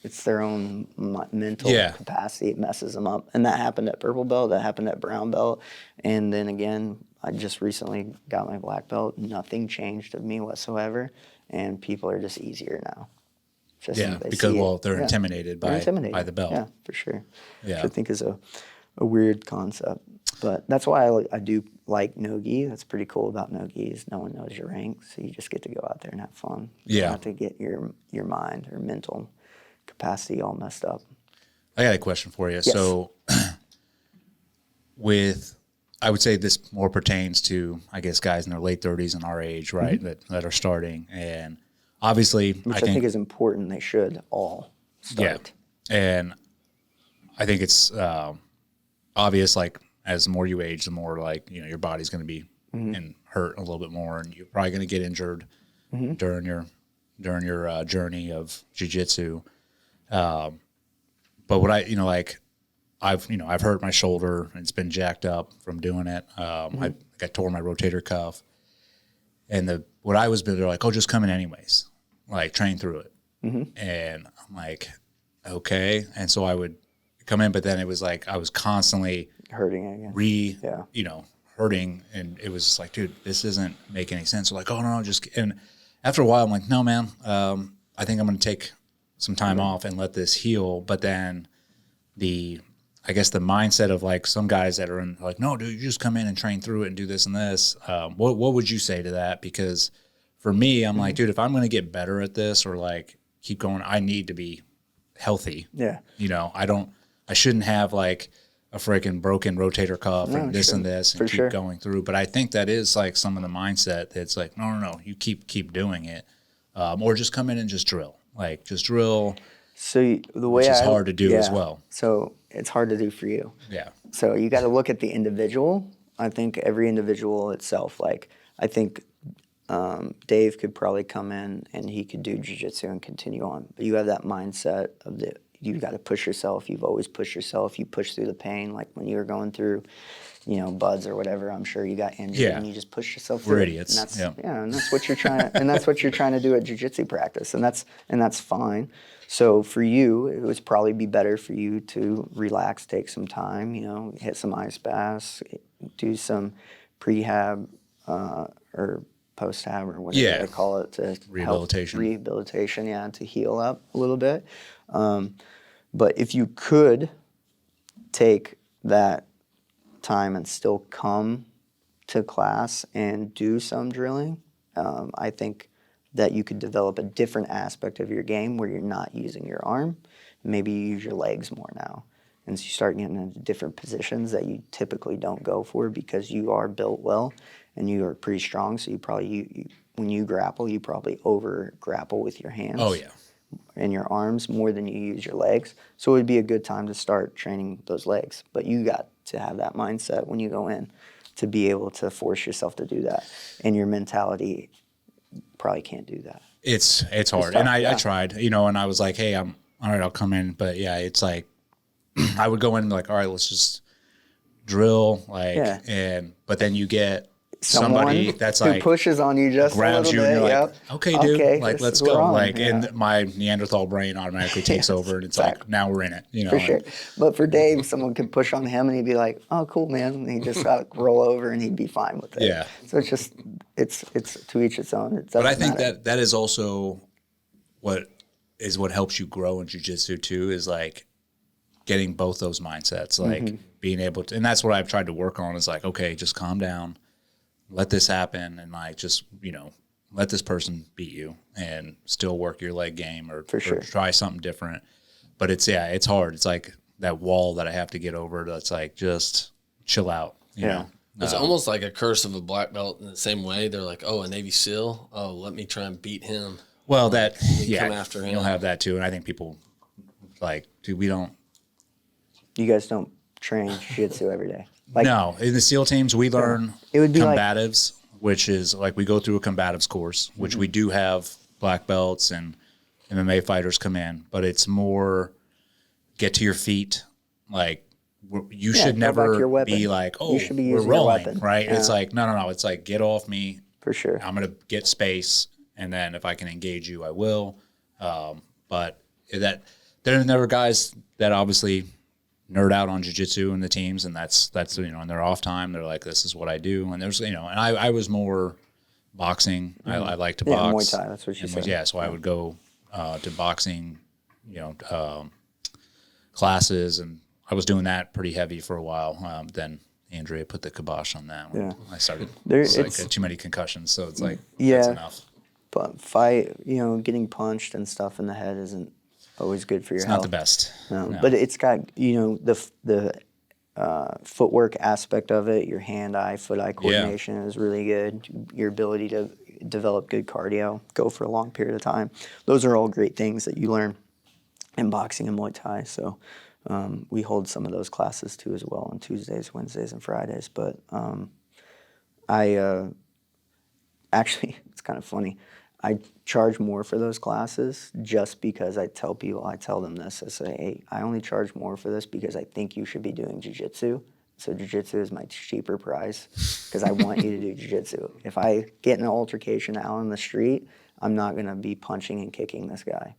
it's their own mental capacity. It messes them up. And that happened at purple belt. That happened at brown belt. And then again, I just recently got my black belt. Nothing changed of me whatsoever. And people are just easier now. Because they're intimidated by the belt. Yeah, for sure. Yeah. Which I think is a weird concept. But that's why I do like no-gi. That's pretty cool about no-gi is no one knows your rank, so you just get to go out there and have fun. You don't have to get your mind or mental capacity all messed up. I got a question for you. Yes. So I would say this more pertains to, I guess, guys in their late 30s and our age, right, that are starting. And obviously, Which I think is important. They should all start. Yeah. And I think it's obvious, like, as the more you age, the more, like, you know, your body's going to be and hurt a little bit more, and you're probably going to get injured during your journey of jiu-jitsu. But what I've hurt my shoulder, and it's been jacked up from doing it. I tore my rotator cuff, and they're like, oh, just come in anyways, like, train through it. And I'm like, okay. And so I would come in, but then it was like I was constantly Hurting again. hurting, and it was just like, dude, this doesn't make any sense. We're like, oh no, just, and after a while, I'm like, no, man, I think I'm going to take some time off and let this heal. But then I guess the mindset of like some guys that are in like, no, dude, you just come in and train through it and do this and this. What would you say to that? Because for me, I'm like, dude, if I'm going to get better at this or like keep going, I need to be healthy. Yeah. You know, I shouldn't have like a freaking broken rotator cuff and this and this and keep going through. But I think that is like some of the mindset that's like, no, you keep doing it. Or just come in and just drill. Like just drill. So the way which is hard to do as well. So it's hard to do for you. Yeah. So you got to look at the individual. I think every individual itself. Like I think Dave could probably come in and he could do jiu-jitsu and continue on. But you have that mindset of you got to push yourself. You've always pushed yourself. You push through the pain. Like when you were going through, buds or whatever. I'm sure you got injured and you just pushed yourself through. We're idiots. And and that's what you're trying. And that's what you're trying to do at jiu-jitsu practice. And that's fine. So for you, it would probably be better for you to relax, take some time. Hit some ice baths, do some prehab or post-hab or whatever they call it to rehabilitation, to heal up a little bit. But if you could take that time and still come to class and do some drilling, I think that you could develop a different aspect of your game where you're not using your arm. Maybe you use your legs more now. And so you start getting into different positions that you typically don't go for because you are built well and you are pretty strong. So you probably, when you grapple, you probably over grapple with your hands. Oh, yeah. And your arms more than you use your legs. So it would be a good time to start training those legs. But you got to have that mindset when you go in to be able to force yourself to do that. And your mentality probably can't do that. It's hard. Tough, and I tried, and I was like, hey, I'm all right, I'll come in. But yeah, it's like I would go in and be like, all right, let's just drill, but then you get somebody that's who like pushes on you just grabs a you little and bit. you're like, okay, dude, like let's go. And my Neanderthal brain automatically takes over and it's like, now we're in it. For sure. But for Dave, someone could push on him and he'd be like, oh, cool, man. And he'd just roll over and he'd be fine with it. Yeah. So it's just, it's to each its own. But I think that is also what helps you grow in jiu-jitsu too, is like getting both those mindsets, like being able to, and that's what I've tried to work on is like, okay, just calm down. Let this happen and like just, let this person beat you and still work your leg game or try something different. But it's hard. It's like that wall that I have to get over that's like, just chill out, you know? It's almost like a curse of a black belt in the same way. They're like, oh, a Navy SEAL. Oh, let me try and beat him. Well, come after him. You'll have that too. And I think people like, dude, you guys don't train jiu-jitsu every day. Like, no, in the SEAL teams, we learn combatives, which is like we go through a combatives course, which we do have black belts and MMA fighters come in, but it's more get to your feet. Like you should never be like, oh, we're rolling, right? Yeah. It's like, no. It's like, get off me. For sure. I'm going to get space, and then if I can engage you, I will. But there are guys that obviously nerd out on jiu-jitsu in the teams, and that's in their off time they're like, this is what I do. And there's and I was more boxing. I like to box. Muay Thai, that's what you said. Yeah, so I would go to boxing classes, and I was doing that pretty heavy for a while. Then Andrea put the kibosh on that when I started. Like too many concussions, so it's like that's enough. But getting punched and stuff in the head isn't always good for your health. It's not the best. No. But it's got, the footwork aspect of it, your hand-eye, foot-eye coordination is really good. Your ability to develop good cardio, go for a long period of time. Those are all great things that you learn in boxing and Muay Thai. So we hold some of those classes too as well on Tuesdays, Wednesdays, and Fridays. But I actually, it's kind of funny. I charge more for those classes just because I tell them this. I say, hey, I only charge more for this because I think you should be doing jiu-jitsu. So jiu-jitsu is my cheaper price because I want you to do jiu-jitsu. If I get in an altercation out on the street, I'm not going to be punching and kicking this guy.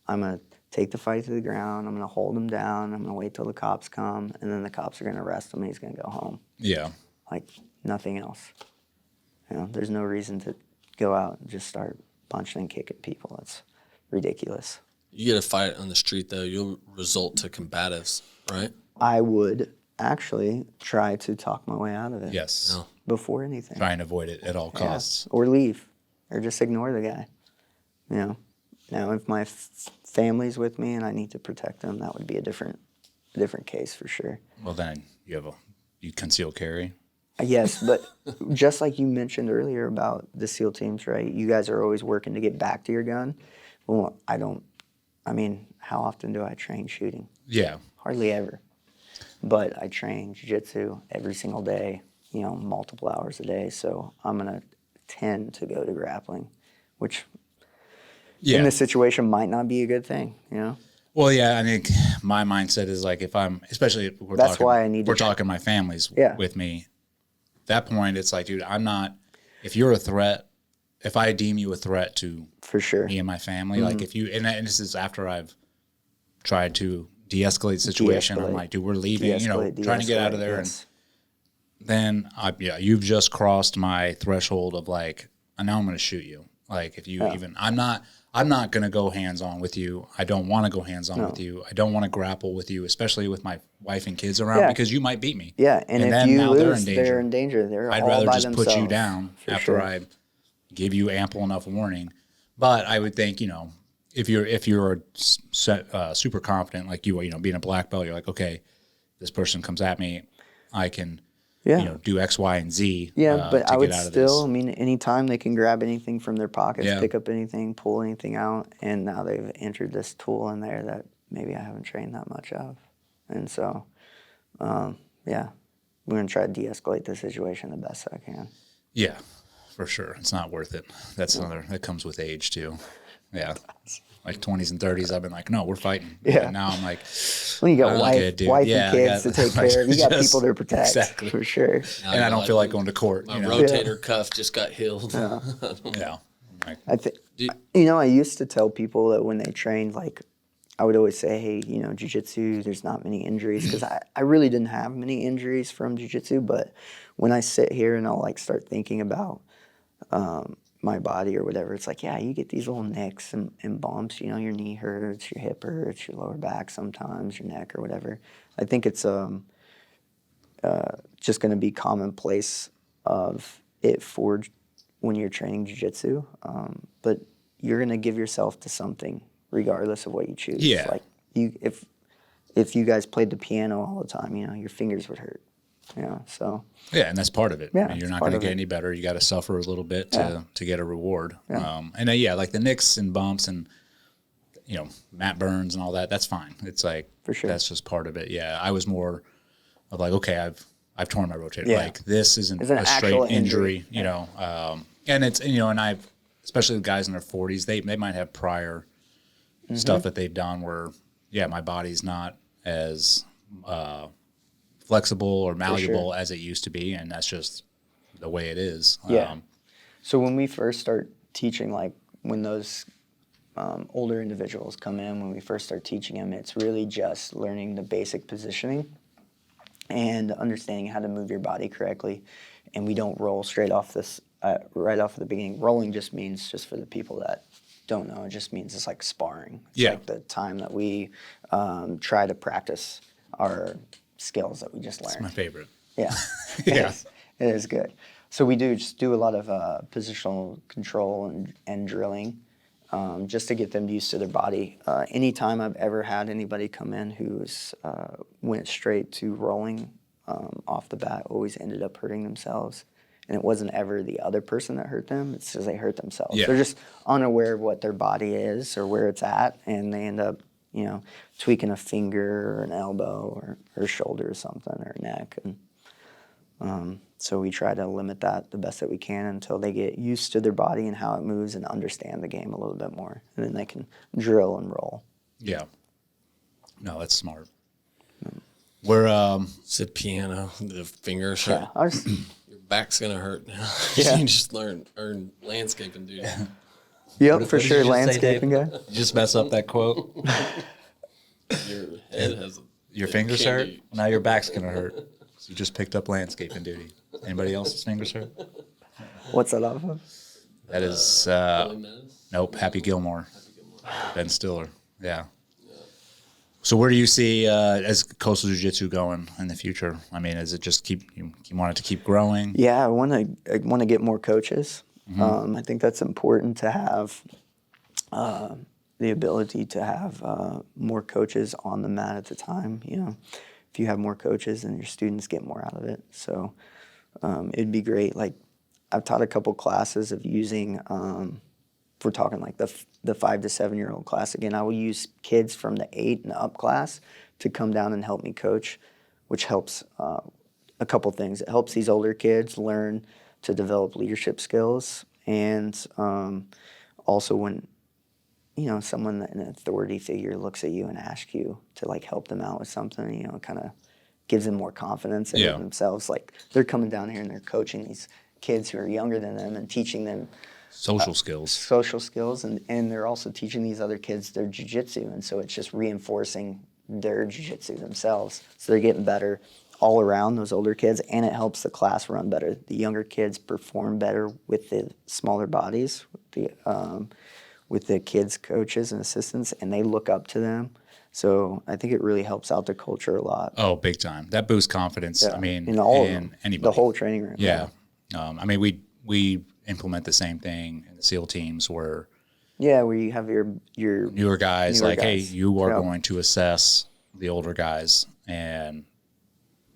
I'm going to take the fight to the ground. I'm going to hold him down. I'm going to wait till the cops come, and then the cops are going to arrest him, and he's going to go home. Yeah. Like, nothing else. There's no reason to go out and just start punching and kicking people. That's ridiculous. You get a fight on the street, though, you'll result to combatives, right? I would actually try to talk my way out of it. Yes. No. Before anything. Try and avoid it at all costs. Or leave. Or just ignore the guy. Now, if my family's with me and I need to protect them, that would be a different case for sure. Well, then you conceal carry. Yes, but just like you mentioned earlier about the SEAL teams, right? You guys are always working to get back to your gun. Well, how often do I train shooting? Yeah. Hardly ever. But I train jiu-jitsu every single day, multiple hours a day. So I'm going to tend to go to grappling, which in this situation might not be a good thing, Well, yeah, I think my mindset is like especially if we're talking my family's with me, at that point it's like, dude, if you're a threat, if I deem you a threat to for sure me and my family, like if you, and this is after I've tried to de-escalate the situation, I'm like, dude, we're leaving, trying to get out of there. Yes. And then you've just crossed my threshold of like, now I'm going to shoot you. Like if you I'm not going to go hands-on with you. I don't want to go hands-on with you. I don't want to grapple with you, especially with my wife and kids around because you might beat me. Yeah, and if you lose, they're in danger. I'd rather just put you down after I give you ample enough warning. But I would think, if you're super confident, like being a black belt, you're like, okay, this person comes at me, I can do X, Y, and Z. Yeah, but I would still, anytime they can grab anything from their pockets, pick up anything, pull anything out, and now they've entered this tool in there that maybe I haven't trained that much of. And so, we're going to try to de-escalate the situation the best I can. Yeah, for sure. It's not worth it. That comes with age too. Yeah. Like 20s and 30s, I've been like, no, we're fighting. Yeah. And now I'm like, when you got wife and kids to take care of, you got people to protect. Exactly. For sure. Now and I don't feel like going to court. My rotator cuff just got healed. Yeah. I used to tell people that when they trained, like, I would always say, hey, jiu-jitsu, there's not many injuries, because I really didn't have many injuries from jiu-jitsu, but when I sit here and I'll like start thinking about my body or whatever, it's like, you get these little nicks and bumps, your knee hurts, your hip hurts, your lower back sometimes, your neck or whatever. I think it's just going to be commonplace of it for when you're training jiu-jitsu, but you're going to give yourself to something regardless of what you choose. Yeah. Like if you guys played the piano all the time, your fingers would hurt. So. Yeah, and that's part of it. Yeah, you're not going to get any better. You got to suffer a little bit to get a reward. Yeah. Like the nicks and bumps and Matt Burns and all that. That's fine. It's like for sure. That's just part of it. Yeah, I was more of like, okay, I've torn my rotator. Yeah. Like this isn't a straight injury. And it's and I've especially the guys in their 40s, they might have prior stuff that they've done where my body's not as flexible or malleable as it used to be, and that's just the way it is. So when we first start teaching, like when those older individuals come in, when we first start teaching them, it's really just learning the basic positioning and understanding how to move your body correctly. And we don't roll straight off this right off the beginning. Rolling just means, just for the people that don't know, it just means it's like sparring. It's like the time that we try to practice our skills that we just learned. It's my favorite. Yeah. Yeah. It is good. So we do a lot of positional control and drilling just to get them used to their body. Anytime I've ever had anybody come in who's went straight to rolling off the bat, always ended up hurting themselves. And it wasn't ever the other person that hurt them. It's just they hurt themselves. Yeah. They're just unaware of what their body is or where it's at, and they end up tweaking a finger or an elbow or shoulder or something or neck. And so we try to limit that the best that we can until they get used to their body and how it moves and understand the game a little bit more. And then they can drill and roll. Yeah. No, that's smart. We're It's a piano. The fingers hurt. Yeah, Your back's gonna hurt now. Yeah. You just earn landscaping duty. Yep, for What did sure. you just say, Landscaping guy. You just mess up that quote. Your head has your fingers hurt. Now your back's gonna hurt. So you just picked up landscaping duty. Anybody else's fingers hurt? What's that off of? That is, nope, Happy Gilmore. Ben Stiller. Yeah. So where do you see as Coastal Jiu Jitsu going in the future? I mean, is it just you want it to keep growing? Yeah, I want to get more coaches. I think that's important to have the ability to have more coaches on the mat at the time. You know, if you have more coaches, then your students get more out of it. So it'd be great. Like I've taught a couple classes of using. If we're talking like the 5 to 7 year old class again, I will use kids from the 8 and up class to come down and help me coach, which helps a couple things. It helps these older kids learn to develop leadership skills, and also when someone, an authority figure, looks at you and asks you to like help them out with something, it kind of gives them more confidence in themselves. Like they're coming down here and they're coaching these kids who are younger than them and teaching them Social skills. Social skills, and they're also teaching these other kids their jiu-jitsu, and so it's just reinforcing their jiu-jitsu themselves. So they're getting better all around, those older kids, and it helps the class run better. The younger kids perform better with the smaller bodies, with the kids' coaches and assistants, and they look up to them. So I think it really helps out the culture a lot. Oh, big time. That boosts confidence. Yeah. I mean, in all of in them, anybody. the whole training room. Yeah. I mean, we implement the same thing in the SEAL teams where where you have your newer guys hey, you are Yep. going to assess the older guys and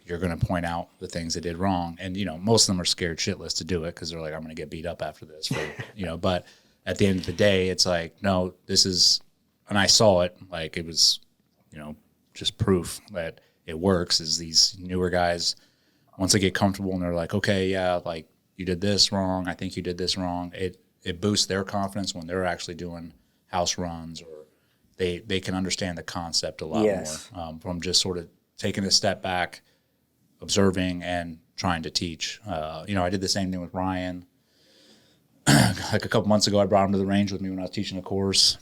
you're going to point out the things they did wrong. And, most of them are scared shitless to do it because they're like, I'm going to get beat up after this. But at the end of the day, it's like, no, this is, and I saw it, like it was, just proof that it works is these newer guys, once they get comfortable and they're like, okay, yeah, like, you did this wrong. I think you did this wrong. It boosts their confidence when they're actually doing house runs, or they can understand the concept a lot more from just sort of taking a step back, observing, and trying to teach. I did the same thing with Ryan. Like a couple months ago, I brought him to the range with me when I was teaching a course.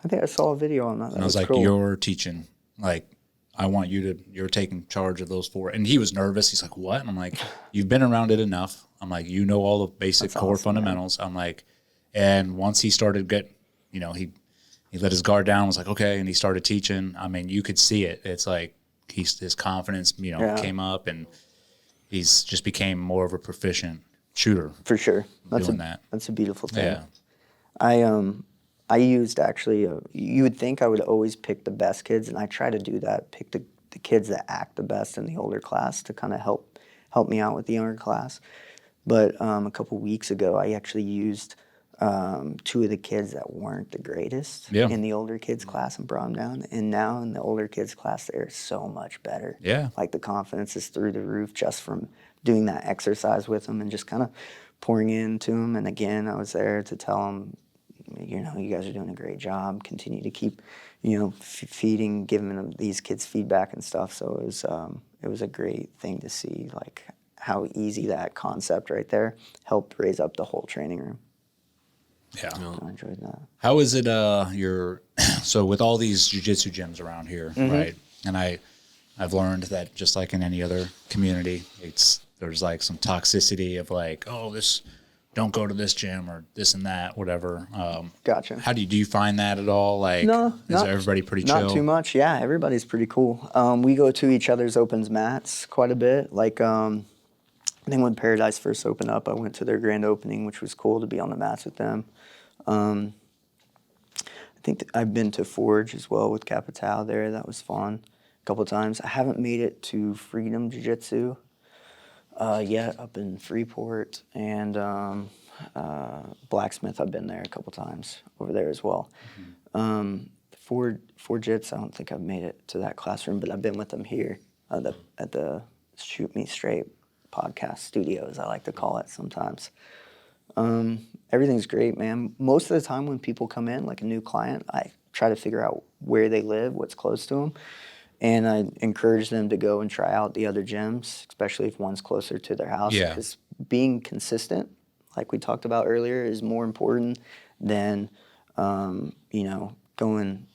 I think I saw a video on that. And I was like, cool. You're teaching, like, I want you're taking charge of those 4. And he was nervous. He's like, what? And I'm like, you've been around it enough. I'm like, all the basic core fundamentals. Man. I'm like, and once he started he let his guard down, was like, okay. And he started teaching. I mean, you could see it. It's like his confidence, came up, and he's just became more of a proficient shooter. For sure. That's a beautiful thing. Yeah. I used actually, you would think I would always pick the best kids, and I try to do that, pick the kids that act the best in the older class to kind of help me out with the younger class. But a couple weeks ago, I actually used 2 of the kids that weren't the greatest in the older kids class and brought them down. And now in the older kids class, they're so much better. Yeah. Like the confidence is through the roof just from doing that exercise with them and just kind of pouring into them. And again, I was there to tell them, you guys are doing a great job. Continue to keep, feeding, giving them these kids feedback and stuff. So it was a great thing to see, like how easy that concept right there helped raise up the whole training room. Yeah, I enjoyed that. How is it? So with all these jiu-jitsu gyms around here, right? And I've learned that just like in any other community, there's like some toxicity of like, oh, don't go to this gym or this and that, whatever. Gotcha. How do you find that at all? Like, is everybody pretty chill? Not too much. Yeah, everybody's pretty cool. We go to each other's opens mats quite a bit. Like, I think when Paradise first opened up, I went to their grand opening, which was cool to be on the mats with them. I think I've been to Forge as well with Capital there. That was fun a couple times. I haven't made it to Freedom Jiu-Jitsu yet up in Freeport, and Blacksmith, I've been there a couple times over there as well. Forge Jits, I don't think I've made it to that classroom, but I've been with them here at the Shoot Me Straight podcast studios, I like to call it sometimes. Everything's great, man. Most of the time when people come in, like a new client, I try to figure out where they live, what's close to them, and I encourage them to go and try out the other gyms, especially if one's closer to their house. Yeah. Because being consistent, like we talked about earlier, is more important than, going,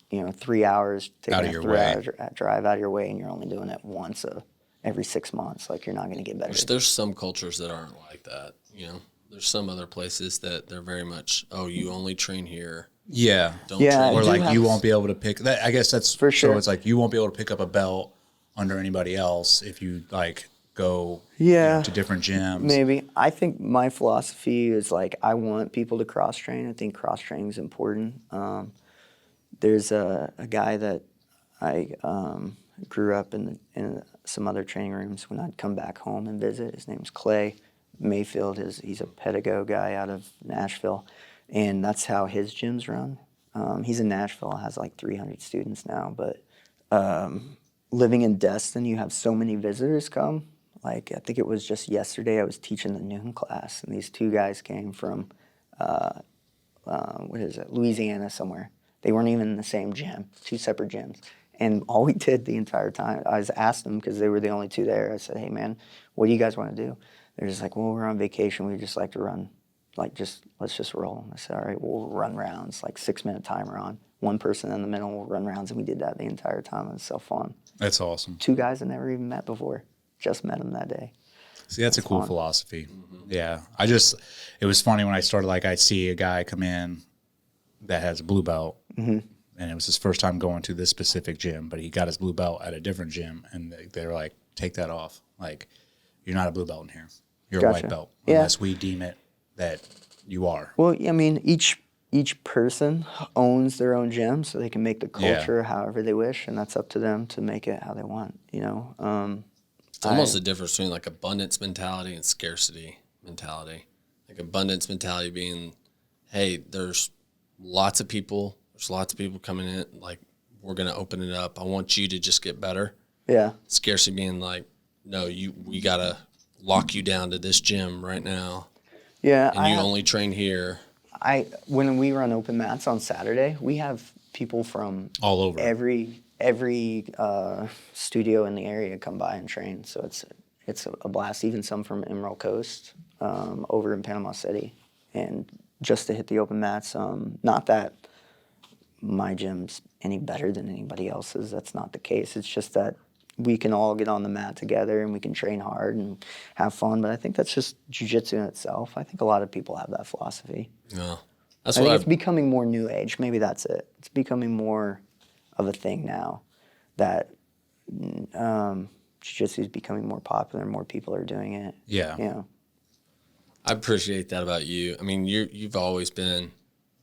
3 hours, taking Out of a your 3 way. hour drive out of your way, and you're only doing it once every 6 months. Like, you're not going to get better. There's some cultures that aren't like that, you know. There's some other places that they're very much, oh, you only train here. Yeah. Don't Yeah, train. I Or do like have- you won't be able to pick that. I guess that's For sure. So it's like you won't be able to pick up a belt under anybody else if you like go Yeah. to different gyms. Maybe. I think my philosophy is like, I want people to cross train. I think cross training is important. There's a guy that I grew up in some other training rooms when I'd come back home and visit. His name's Clay Mayfield. He's a pedagogue guy out of Nashville, and that's how his gyms run. He's in Nashville, has like 300 students now, but living in Destin, you have so many visitors come. Like, I think it was just yesterday I was teaching the noon class, and these two guys came from, Louisiana somewhere. They weren't even in the same gym, two separate gyms. And all we did the entire time, I was asked them, because they were the only two there, I said, hey man, what do you guys want to do? They're just like, well, we're on vacation, we just like to run, like, let's just roll. I said, all right, we'll run rounds, like 6-minute timer on. One person in the middle will run rounds, and we did that the entire time. It was so fun. That's awesome. Two guys I never even met before, just met them that day. See, that's a cool fun. philosophy. Yeah. It was funny when I started, like, I'd see a guy come in that has a blue belt, and it was his first time going to this specific gym, but he got his blue belt at a different gym, and they were like, take that off. Like, you're not a blue belt in here. You're a Gotcha. white belt, Yeah. unless we deem it that you are. Well, I mean, each person owns their own gym, so they can make the Yeah. culture however they wish, and that's up to them to make it how they want, you know? It's almost the difference between like abundance mentality and scarcity mentality. Like abundance mentality being, hey, there's lots of people coming in, like, we're going to open it up. I want you to just get better. Yeah. Scarcity being like, no, we got to lock you down to this gym right now, Yeah. and you only train here. When we run open mats on Saturday, we have people from All over. every studio in the area come by and train. So it's a blast. Even some from Emerald Coast, over in Panama City, and just to hit the open mats. Not that my gym's any better than anybody else's. That's not the case. It's just that we can all get on the mat together and we can train hard and have fun. But I think that's just jiu-jitsu in itself. I think a lot of people have that philosophy. No, that's I think what it's becoming more new age. Maybe that's it. It's becoming more of a thing now that jiu-jitsu is becoming more popular. More people are doing it. Yeah. You know. I appreciate that about you. I mean, you've always been,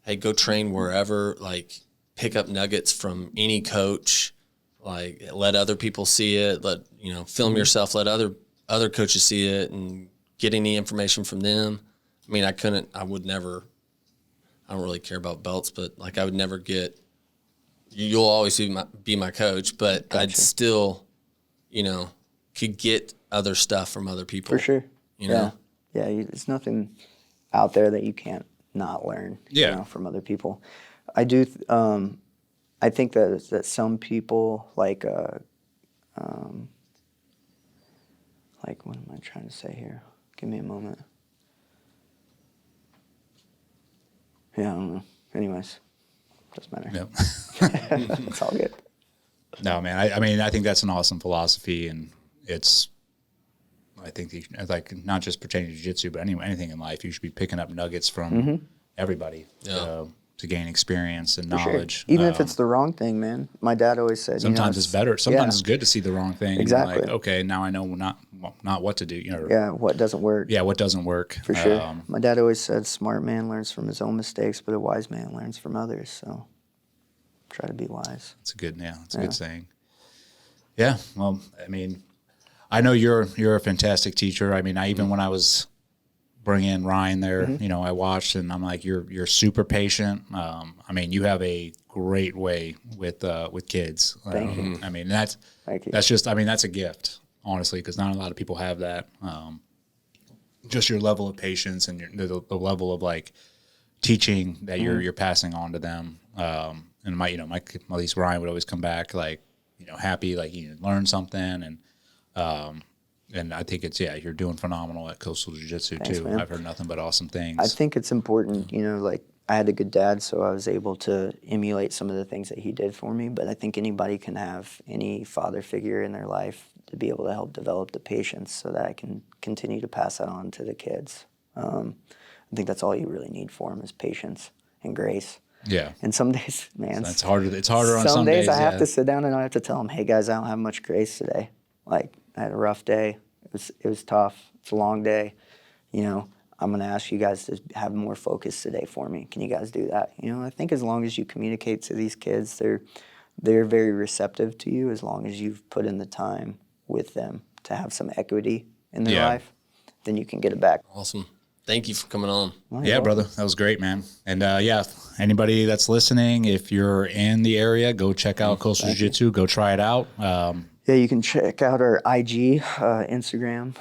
hey, go train wherever, like, pick up nuggets from any coach, like, let other people see it, film yourself, let other coaches see it, and get any information from them. I mean, I don't really care about belts, but like, I would never get, you'll always be my coach, but Gotcha. I'd still, could get other stuff from other people. For sure. You know? Yeah. There's nothing out there that you can't not learn. Yeah. You know, from other people. I do. I think that some people like what am I trying to say here? Give me a moment. Yeah, I don't know. Anyways, doesn't matter. Yep. It's all good. No, man. I think that's an awesome philosophy, and I think like not just pertaining to jiu-jitsu, but anything in life, you should be picking up nuggets from everybody to gain experience and knowledge. Even if it's the wrong thing, man. My dad always said, Sometimes it's better. Sometimes it's good to see the wrong thing. Exactly. And like, okay, now I know not what to do. what doesn't work. Yeah, what doesn't work. For sure. My dad always said, smart man learns from his own mistakes, but a wise man learns from others. So try to be wise. It's a good saying. Yeah. Well, I mean, I know you're a fantastic teacher. I mean, when I was bringing Ryan there, I watched and I'm like, you're super patient. I mean, you have a great way with kids. Thank you. I mean, Thank you. that's just, that's a gift, honestly, because not a lot of people have that. Just your level of patience and the level of like teaching that you're passing on to them. And at least Ryan would always come back like, happy, like he learned something. And I think you're doing phenomenal at Coastal Jiu Jitsu too. Man. I've heard nothing but awesome things. I think it's important, like I had a good dad, so I was able to emulate some of the things that he did for me. But I think anybody can have any father figure in their life to be able to help develop the patience so that I can continue to pass that on to the kids. I think that's all you really need for them is patience and grace. Yeah. And some days, man, It's harder. It's harder on some days. I have yeah. to sit down and I have to tell them, hey guys, I don't have much grace today. Like I had a rough day. It was tough. It's a long day. You know, I'm going to ask you guys to have more focus today for me. Can you guys do that? You know, I think as long as you communicate to these kids, they're very receptive to you as long as you've put in the time with them to have some equity in their life, then you can get it back. Awesome. Thank you for coming on. Well, Yeah, brother. That was great, man. And anybody that's listening, if you're in the area, go check out Coastal Jiu Jitsu. Go try it out. Yeah, you can check out our IG, Instagram,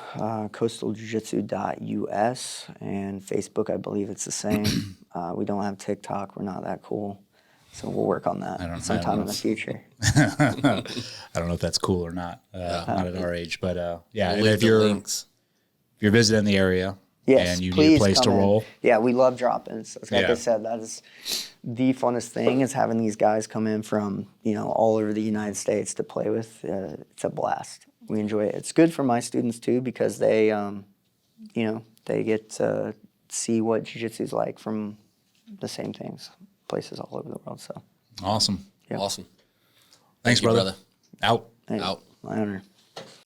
coastaljujitsu.us, and Facebook, I believe it's the same. We don't have TikTok. We're not that cool. So we'll work on that sometime in the future. I don't know if that's cool or not. Not at our age. But, We'll and leave if the you're links. visiting the area Yes, and you need please a place to come in. roll. Yeah, we love drop-ins. Like Yeah. I said, that is the funnest thing is having these guys come in from, you know, all over the United States to play with. It's a blast. We enjoy it. It's good for my students too because they, you know, they get to see what jiu-jitsu is like from the same things, places all over the world. So Awesome. yeah. Awesome. Thanks, Thank you, brother. Out. Hey, Out. my honor.